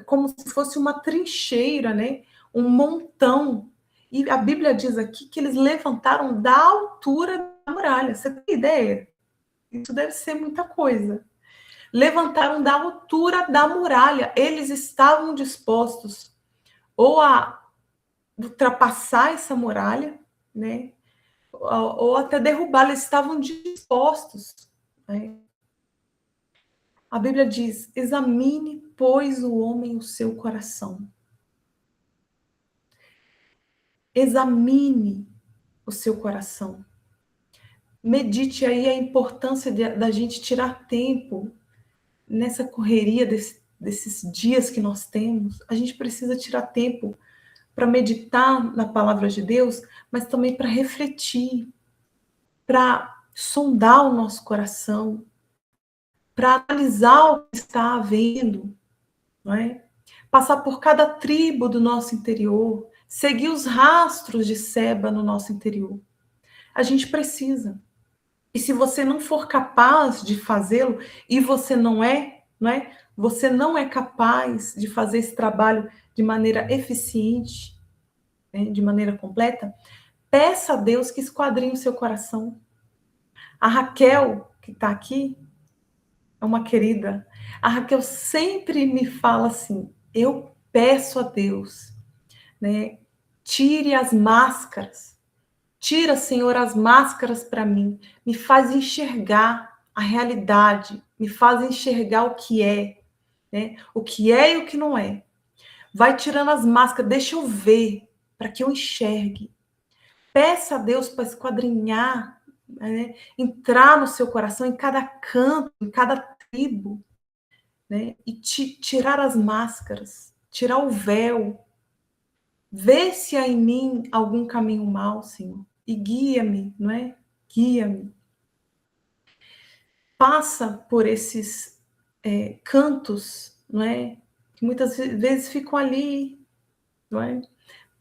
como se fosse uma trincheira, né? Um montão. E a Bíblia diz aqui que eles levantaram da altura da muralha. Você tem ideia? Isso deve ser muita coisa. Levantaram da altura da muralha. Eles estavam dispostos ou a ultrapassar essa muralha, né? Ou até derrubá-la, eles estavam dispostos. Né? A Bíblia diz: examine, pois, o homem o seu coração. Examine o seu coração. Medite aí a importância da gente tirar tempo nessa correria desses dias que nós temos. A gente precisa tirar tempo para meditar na palavra de Deus, mas também para refletir, para sondar o nosso coração, para analisar o que está havendo, não é? Passar por cada tribo do nosso interior, seguir os rastros de Seba no nosso interior. A gente precisa. E se você não for capaz de fazê-lo, e você não é? Você não é capaz de fazer esse trabalho de maneira eficiente, né, de maneira completa, peça a Deus que esquadrinhe o seu coração. A Raquel, que está aqui, é uma querida. A Raquel sempre me fala assim: eu peço a Deus, né? Tire as máscaras. Tira, Senhor, as máscaras para mim. Me faz enxergar a realidade. Me faz enxergar o que é, né? O que é e o que não é. Vai tirando as máscaras, deixa eu ver, para que eu enxergue. Peça a Deus para esquadrinhar, né? Entrar no seu coração, em cada canto, em cada tribo, né? E tirar as máscaras, tirar o véu, ver se há em mim algum caminho mau, Senhor, e guia-me, não é? Guia-me. Passa por esses cantos, não é? Que muitas vezes ficam ali, não é?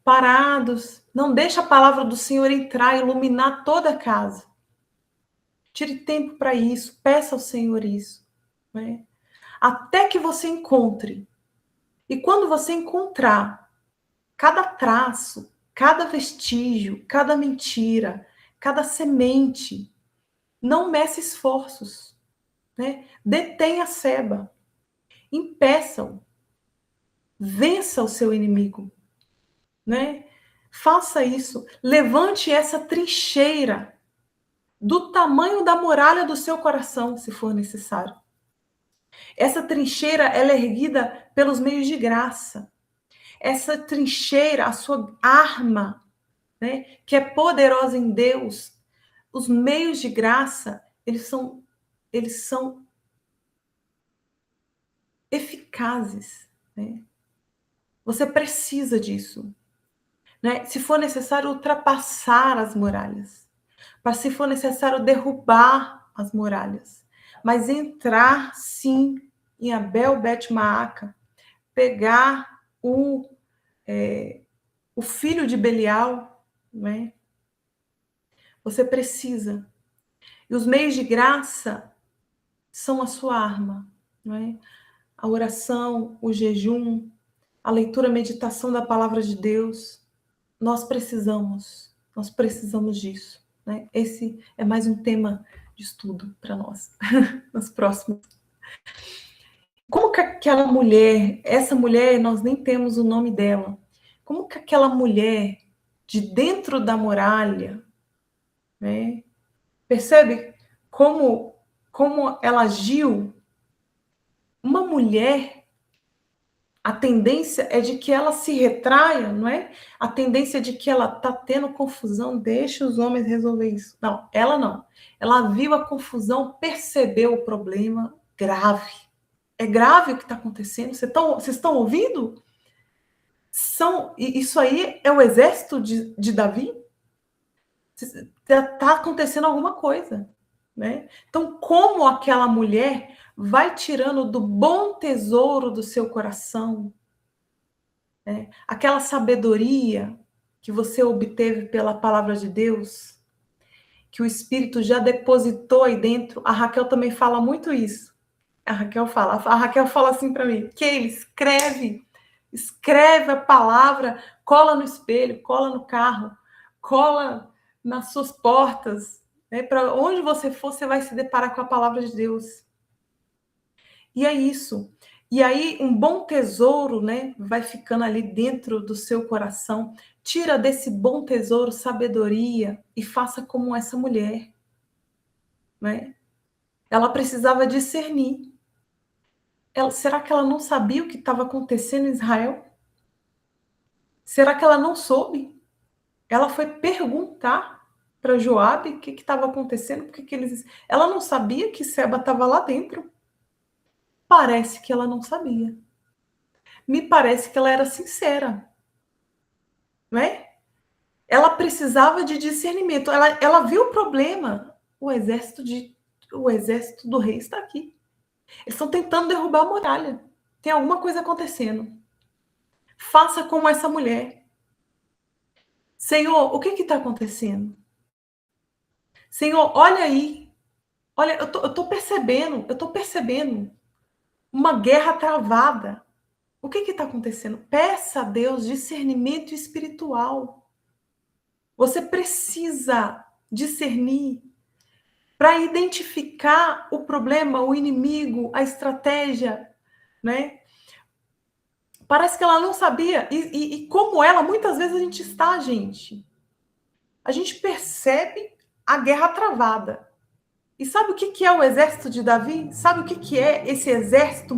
Parados. Não deixa a palavra do Senhor entrar e iluminar toda a casa. Tire tempo para isso, peça ao Senhor isso, não é? Até que você encontre. E quando você encontrar cada traço, cada vestígio, cada mentira, cada semente, não meça esforços, né? Detenha a Seba, impeça-o, vença o seu inimigo, né? Faça isso, levante essa trincheira do tamanho da muralha do seu coração, se for necessário. Essa trincheira, ela é erguida pelos meios de graça. Essa trincheira, a sua arma, né, que é poderosa em Deus, os meios de graça, eles são eficazes, né? Você precisa disso, né? Se for necessário ultrapassar as muralhas, para se for necessário derrubar as muralhas, mas entrar sim em Abel Bet-Maaca, pegar o filho de Belial, né? Você precisa. E os meios de graça são a sua arma, não é? A oração, o jejum, a leitura, a meditação da palavra de Deus. Nós precisamos. Nós precisamos disso, né? Esse é mais um tema de estudo para nós, nos próximos. Como que aquela mulher, essa mulher, nós nem temos o nome dela, como que aquela mulher de dentro da muralha, né? Percebe como ela agiu? Uma mulher, a tendência é de que ela se retraia, não é? A tendência é de que ela está tendo confusão, deixa os homens resolver isso. Não, ela não. Ela viu a confusão, percebeu o problema grave. É grave o que está acontecendo. Vocês estão ouvindo? Isso aí é o exército de Davi? Está acontecendo alguma coisa, né? Então, como aquela mulher vai tirando do bom tesouro do seu coração, né, aquela sabedoria que você obteve pela palavra de Deus, que o Espírito já depositou aí dentro. A Raquel também fala muito isso. A Raquel fala assim para mim: Keila, escreve a palavra, cola no espelho, cola no carro, cola nas suas portas, né? Para onde você for, você vai se deparar com a palavra de Deus. E é isso. E aí, um bom tesouro, né, vai ficando ali dentro do seu coração. Tira desse bom tesouro sabedoria e faça como essa mulher, né? Ela precisava discernir. Será que ela não sabia o que estava acontecendo em Israel? Será que ela não soube? Ela foi perguntar para Joabe o que estava acontecendo, ela não sabia que Seba estava lá dentro. Parece que ela não sabia. Me parece que ela era sincera, não é? Ela precisava de discernimento. Ela viu o problema. O exército do rei está aqui. Eles estão tentando derrubar a muralha. Tem alguma coisa acontecendo. Faça como essa mulher. Senhor, o que está acontecendo? Senhor, olha aí. Olha, eu tô percebendo uma guerra travada. O que está acontecendo? Peça a Deus discernimento espiritual. Você precisa discernir para identificar o problema, o inimigo, a estratégia, né? Parece que ela não sabia. E como ela, muitas vezes a gente está, gente. A gente percebe a guerra travada. E sabe o que é o exército de Davi? Sabe o que é esse exército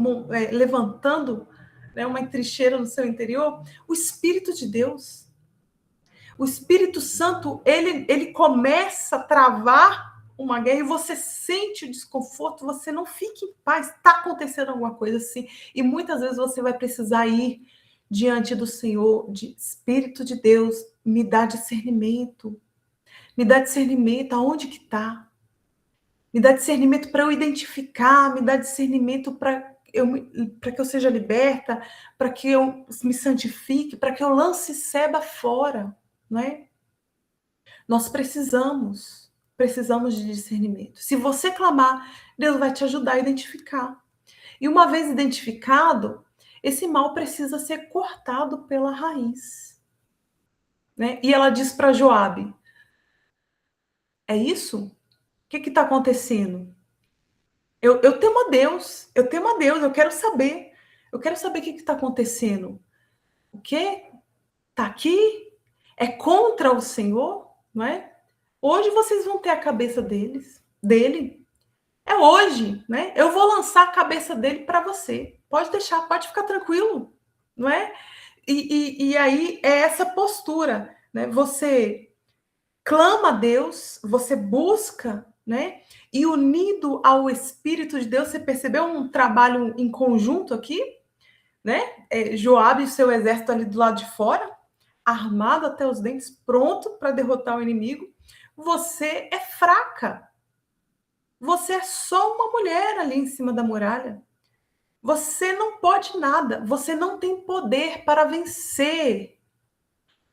levantando, né, uma trincheira no seu interior? O Espírito de Deus. O Espírito Santo, ele começa a travar uma guerra e você sente o desconforto, você não fica em paz, está acontecendo alguma coisa assim. E muitas vezes você vai precisar ir diante do Senhor, de Espírito de Deus, me dá discernimento. Me dá discernimento aonde que está. Me dá discernimento para eu identificar, me dá discernimento para que eu seja liberta, para que eu me santifique, para que eu lance Seba fora, não é? Nós precisamos de discernimento. Se você clamar, Deus vai te ajudar a identificar. E uma vez identificado, esse mal precisa ser cortado pela raiz, né? E ela diz para Joabe: é isso? O que está acontecendo? Eu temo a Deus, eu quero saber. Eu quero saber o que está acontecendo. O quê? Está aqui? É contra o Senhor? Não é? Hoje vocês vão ter a cabeça dele. É hoje, né? Eu vou lançar a cabeça dele para você. Pode deixar, pode ficar tranquilo, não é? E aí é essa postura, né? Você clama a Deus, você busca, né? E unido ao Espírito de Deus, você percebeu um trabalho em conjunto aqui, né? Joabe e seu exército ali do lado de fora, armado até os dentes, pronto para derrotar o inimigo. Você é fraca. Você é só uma mulher ali em cima da muralha. Você não pode nada. Você não tem poder para vencer.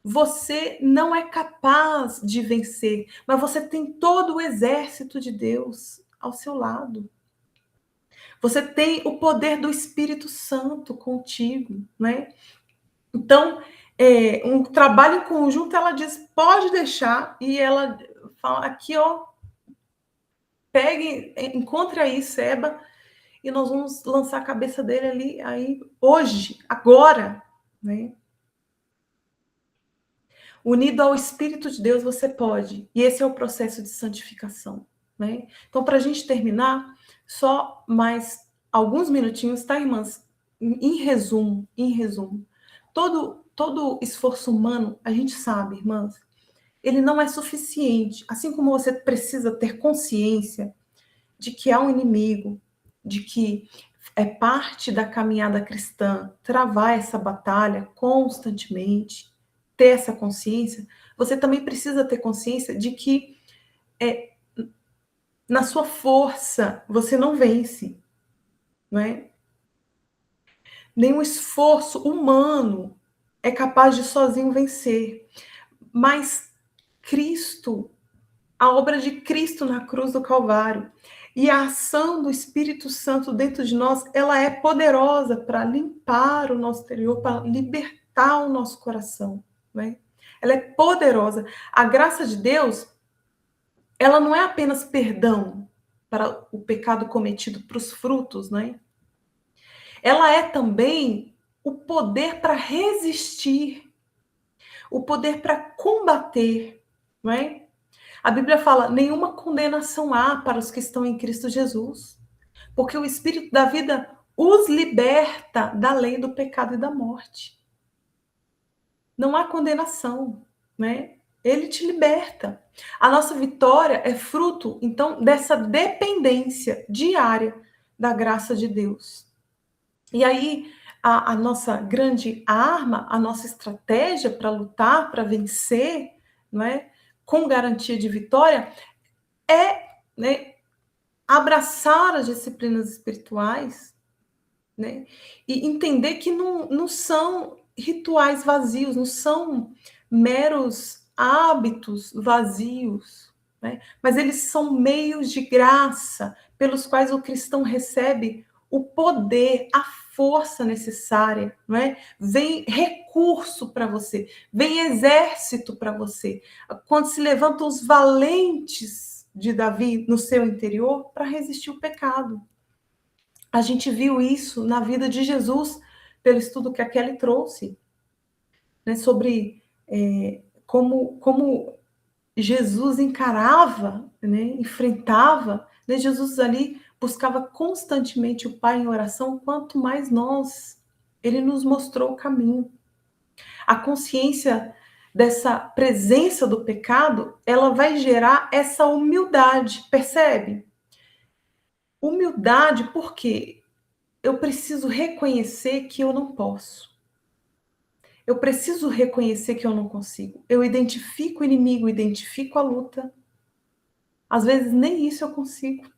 Você não é capaz de vencer, mas você tem todo o exército de Deus ao seu lado. Você tem o poder do Espírito Santo contigo, né? Então, um trabalho em conjunto, ela diz: "Pode deixar", e ela fala: "Aqui, ó, pegue, encontre aí Seba, e nós vamos lançar a cabeça dele ali, aí, hoje, agora", né. Unido ao Espírito de Deus você pode, e esse é o processo de santificação, né. Então, para a gente terminar, só mais alguns minutinhos, tá, irmãs? Em resumo, todo esforço humano, a gente sabe, irmãs, ele não é suficiente. Assim como você precisa ter consciência de que há um inimigo, de que é parte da caminhada cristã travar essa batalha constantemente, ter essa consciência, você também precisa ter consciência de que na sua força você não vence, não é? Nenhum esforço humano é capaz de sozinho vencer, mas Cristo, a obra de Cristo na cruz do Calvário e a ação do Espírito Santo dentro de nós, ela é poderosa para limpar o nosso interior, para libertar o nosso coração, né? Ela é poderosa. A graça de Deus, ela não é apenas perdão para o pecado cometido, para os frutos, né? Ela é também o poder para resistir, o poder para combater, não é? A Bíblia fala: nenhuma condenação há para os que estão em Cristo Jesus, porque o Espírito da vida os liberta da lei do pecado e da morte. Não há condenação, né? Ele te liberta. A nossa vitória é fruto, então, dessa dependência diária da graça de Deus. E aí, a nossa grande arma, a nossa estratégia para lutar, para vencer, não é? Com garantia de vitória, é, né, abraçar as disciplinas espirituais, né, e entender que não são rituais vazios, não são meros hábitos vazios, né, mas eles são meios de graça pelos quais o cristão recebe o poder, a força necessária, não é? Vem recurso para você, vem exército para você. Quando se levantam os valentes de Davi no seu interior para resistir o pecado. A gente viu isso na vida de Jesus, pelo estudo que a Kelly trouxe, né, sobre como Jesus encarava, né, enfrentava, né, Jesus ali buscava constantemente o Pai em oração, quanto mais nós. Ele nos mostrou o caminho. A consciência dessa presença do pecado, ela vai gerar essa humildade, percebe? Humildade porque eu preciso reconhecer que eu não posso. Eu preciso reconhecer que eu não consigo. Eu identifico o inimigo, identifico a luta. Às vezes nem isso eu consigo.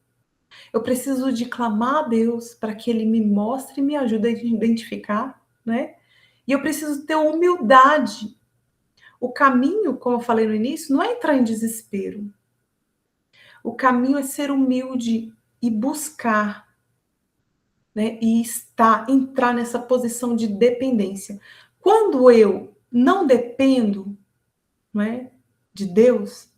Eu preciso de clamar a Deus para que Ele me mostre e me ajude a identificar, né? E eu preciso ter humildade. O caminho, como eu falei no início, não é entrar em desespero. O caminho é ser humilde e buscar, né? E entrar nessa posição de dependência. Quando eu não dependo, não é, de Deus,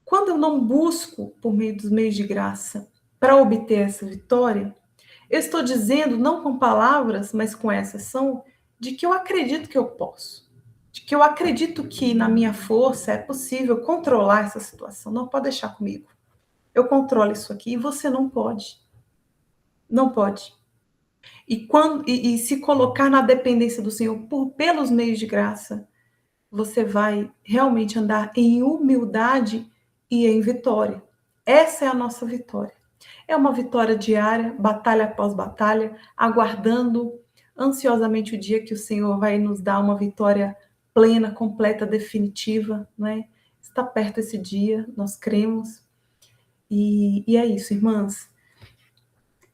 quando eu não busco por meio dos meios de graça para obter essa vitória, eu estou dizendo, não com palavras, mas com essa ação, de que eu acredito que eu posso. De que eu acredito que na minha força é possível controlar essa situação. Não pode deixar comigo. Eu controlo isso aqui e você não pode. Não pode. E se colocar na dependência do Senhor pelos meios de graça, você vai realmente andar em humildade e em vitória. Essa é a nossa vitória. É uma vitória diária, batalha após batalha, aguardando ansiosamente o dia que o Senhor vai nos dar uma vitória plena, completa, definitiva, né? Está perto esse dia, nós cremos. E é isso, irmãs.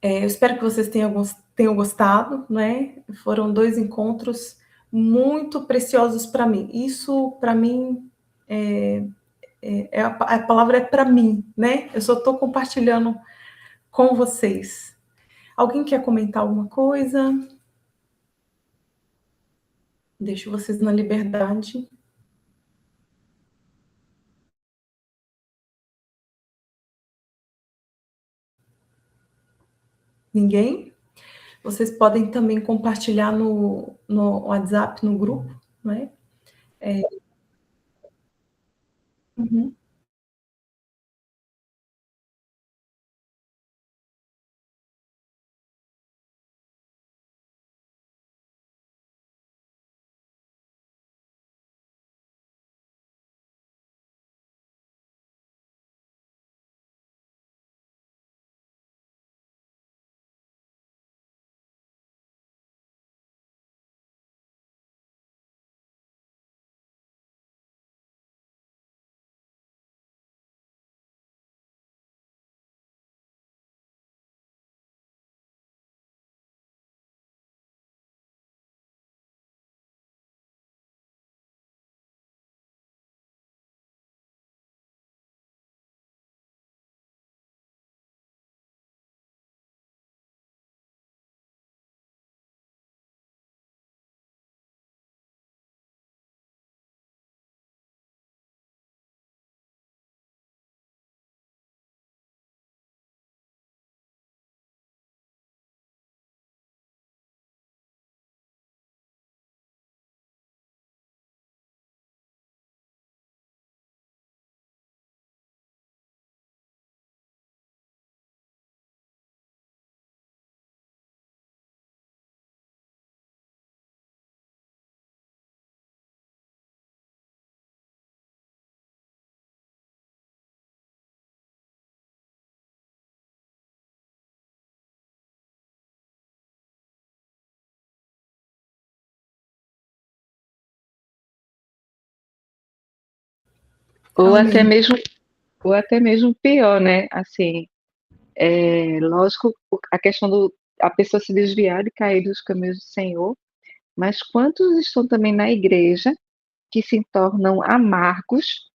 Eu espero que vocês tenham gostado, né? Foram 2 encontros muito preciosos para mim. Isso, para mim, a palavra é para mim, né? Eu só estou compartilhando com vocês. Alguém quer comentar alguma coisa? Deixo vocês na liberdade. Ninguém? Vocês podem também compartilhar no WhatsApp, no grupo, né? Uhum. Ou até Amém. mesmo, ou até mesmo pior, né? Assim, lógico, a questão do a pessoa se desviar de cair dos caminhos do Senhor, mas quantos estão também na igreja que se tornam amargos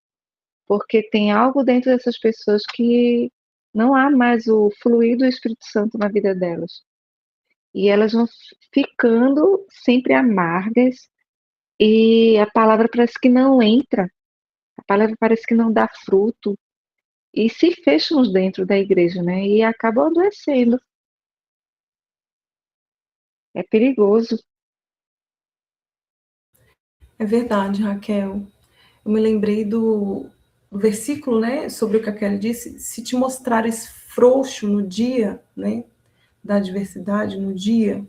porque tem algo dentro dessas pessoas que não há mais o fluir do Espírito Santo na vida delas. E elas vão ficando sempre amargas e a palavra parece que não entra, a palavra parece que não dá fruto e se fecham dentro da igreja, né? E acabam adoecendo. É perigoso. É verdade, Raquel. Eu me lembrei do versículo, né, sobre o que a Kelly disse: se te mostrares frouxo no dia, né, da adversidade, no dia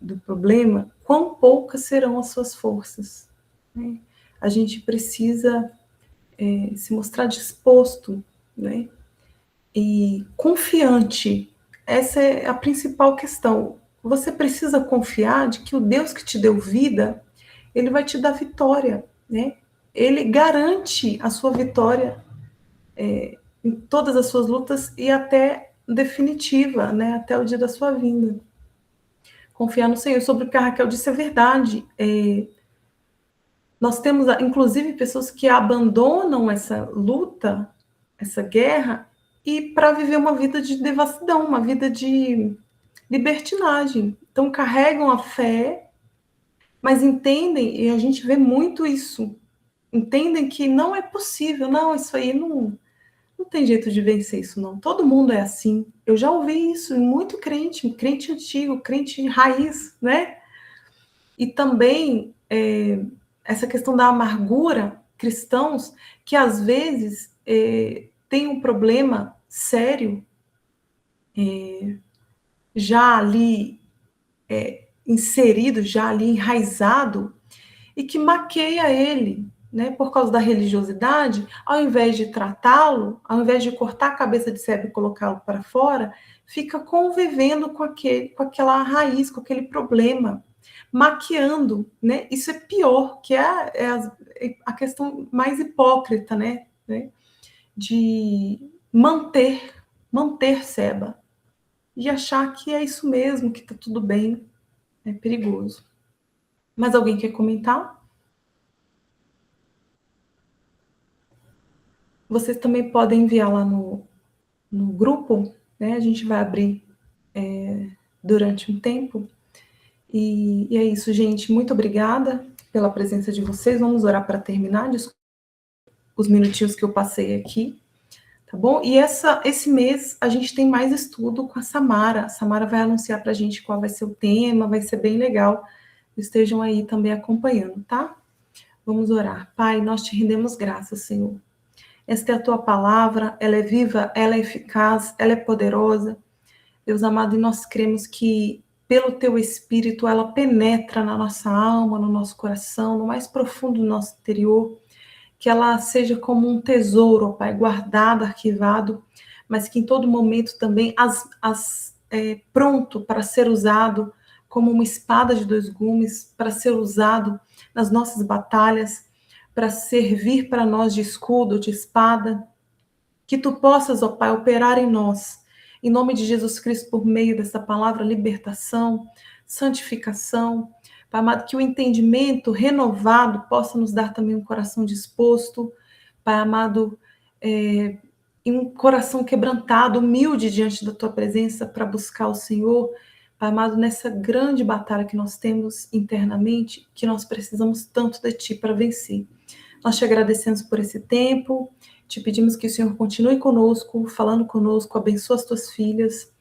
do problema, quão poucas serão as suas forças, né? A gente precisa se mostrar disposto, né, e confiante. Essa é a principal questão. Você precisa confiar de que o Deus que te deu vida, ele vai te dar vitória, né? Ele garante a sua vitória em todas as suas lutas e até definitiva, né? Até o dia da sua vinda. Confiar no Senhor. Sobre o que a Raquel disse é verdade. Nós temos, inclusive, pessoas que abandonam essa luta, essa guerra, e para viver uma vida de devassidão, uma vida de libertinagem. Então, carregam a fé, mas entendem, e a gente vê muito isso, entendem que não é possível, não, isso aí não tem jeito de vencer isso, não. Todo mundo é assim. Eu já ouvi isso em muito crente, crente antigo, crente raiz, né? E também essa questão da amargura, cristãos que às vezes têm um problema sério já ali inserido, já ali enraizado, e que maqueia ele, né, por causa da religiosidade, ao invés de tratá-lo, ao invés de cortar a cabeça de cego e colocá-lo para fora, fica convivendo com aquela raiz, com aquele problema, maquiando, né? Isso é pior, que a questão mais hipócrita, né? De manter Seba e achar que é isso mesmo, que está tudo bem, é perigoso. Mas alguém quer comentar? Vocês também podem enviar lá no grupo, né? A gente vai abrir durante um tempo E é isso, gente. Muito obrigada pela presença de vocês. Vamos orar para terminar, os minutinhos que eu passei aqui, tá bom? E esse mês a gente tem mais estudo com a Samara. A Samara vai anunciar para a gente qual vai ser o tema, vai ser bem legal. Estejam aí também acompanhando, tá? Vamos orar. Pai, nós te rendemos graças, Senhor. Esta é a tua palavra, ela é viva, ela é eficaz, ela é poderosa. Deus amado, e nós cremos que pelo teu Espírito ela penetra na nossa alma, no nosso coração, no mais profundo do nosso interior, que ela seja como um tesouro, ó Pai, guardado, arquivado, mas que em todo momento também pronto para ser usado como uma espada de dois gumes, para ser usado nas nossas batalhas, para servir para nós de escudo, de espada, que tu possas, ó Pai, operar em nós, em nome de Jesus Cristo, por meio dessa palavra, libertação, santificação, Pai amado, que o entendimento renovado possa nos dar também um coração disposto, Pai amado, e um coração quebrantado, humilde diante da tua presença para buscar o Senhor, Pai amado, nessa grande batalha que nós temos internamente, que nós precisamos tanto de ti para vencer. Nós te agradecemos por esse tempo, te pedimos que o Senhor continue conosco, falando conosco, abençoe as tuas filhas,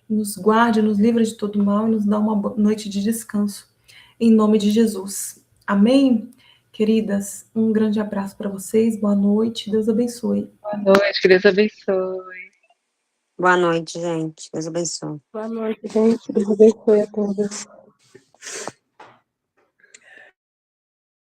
nos guarde, nos livre de todo mal e nos dá uma noite de descanso. Em nome de Jesus. Amém? Queridas, um grande abraço para vocês, boa noite, Deus abençoe. Boa noite, que Deus abençoe. Boa noite, gente. Deus abençoe. Boa noite, gente. Deus abençoe a todos.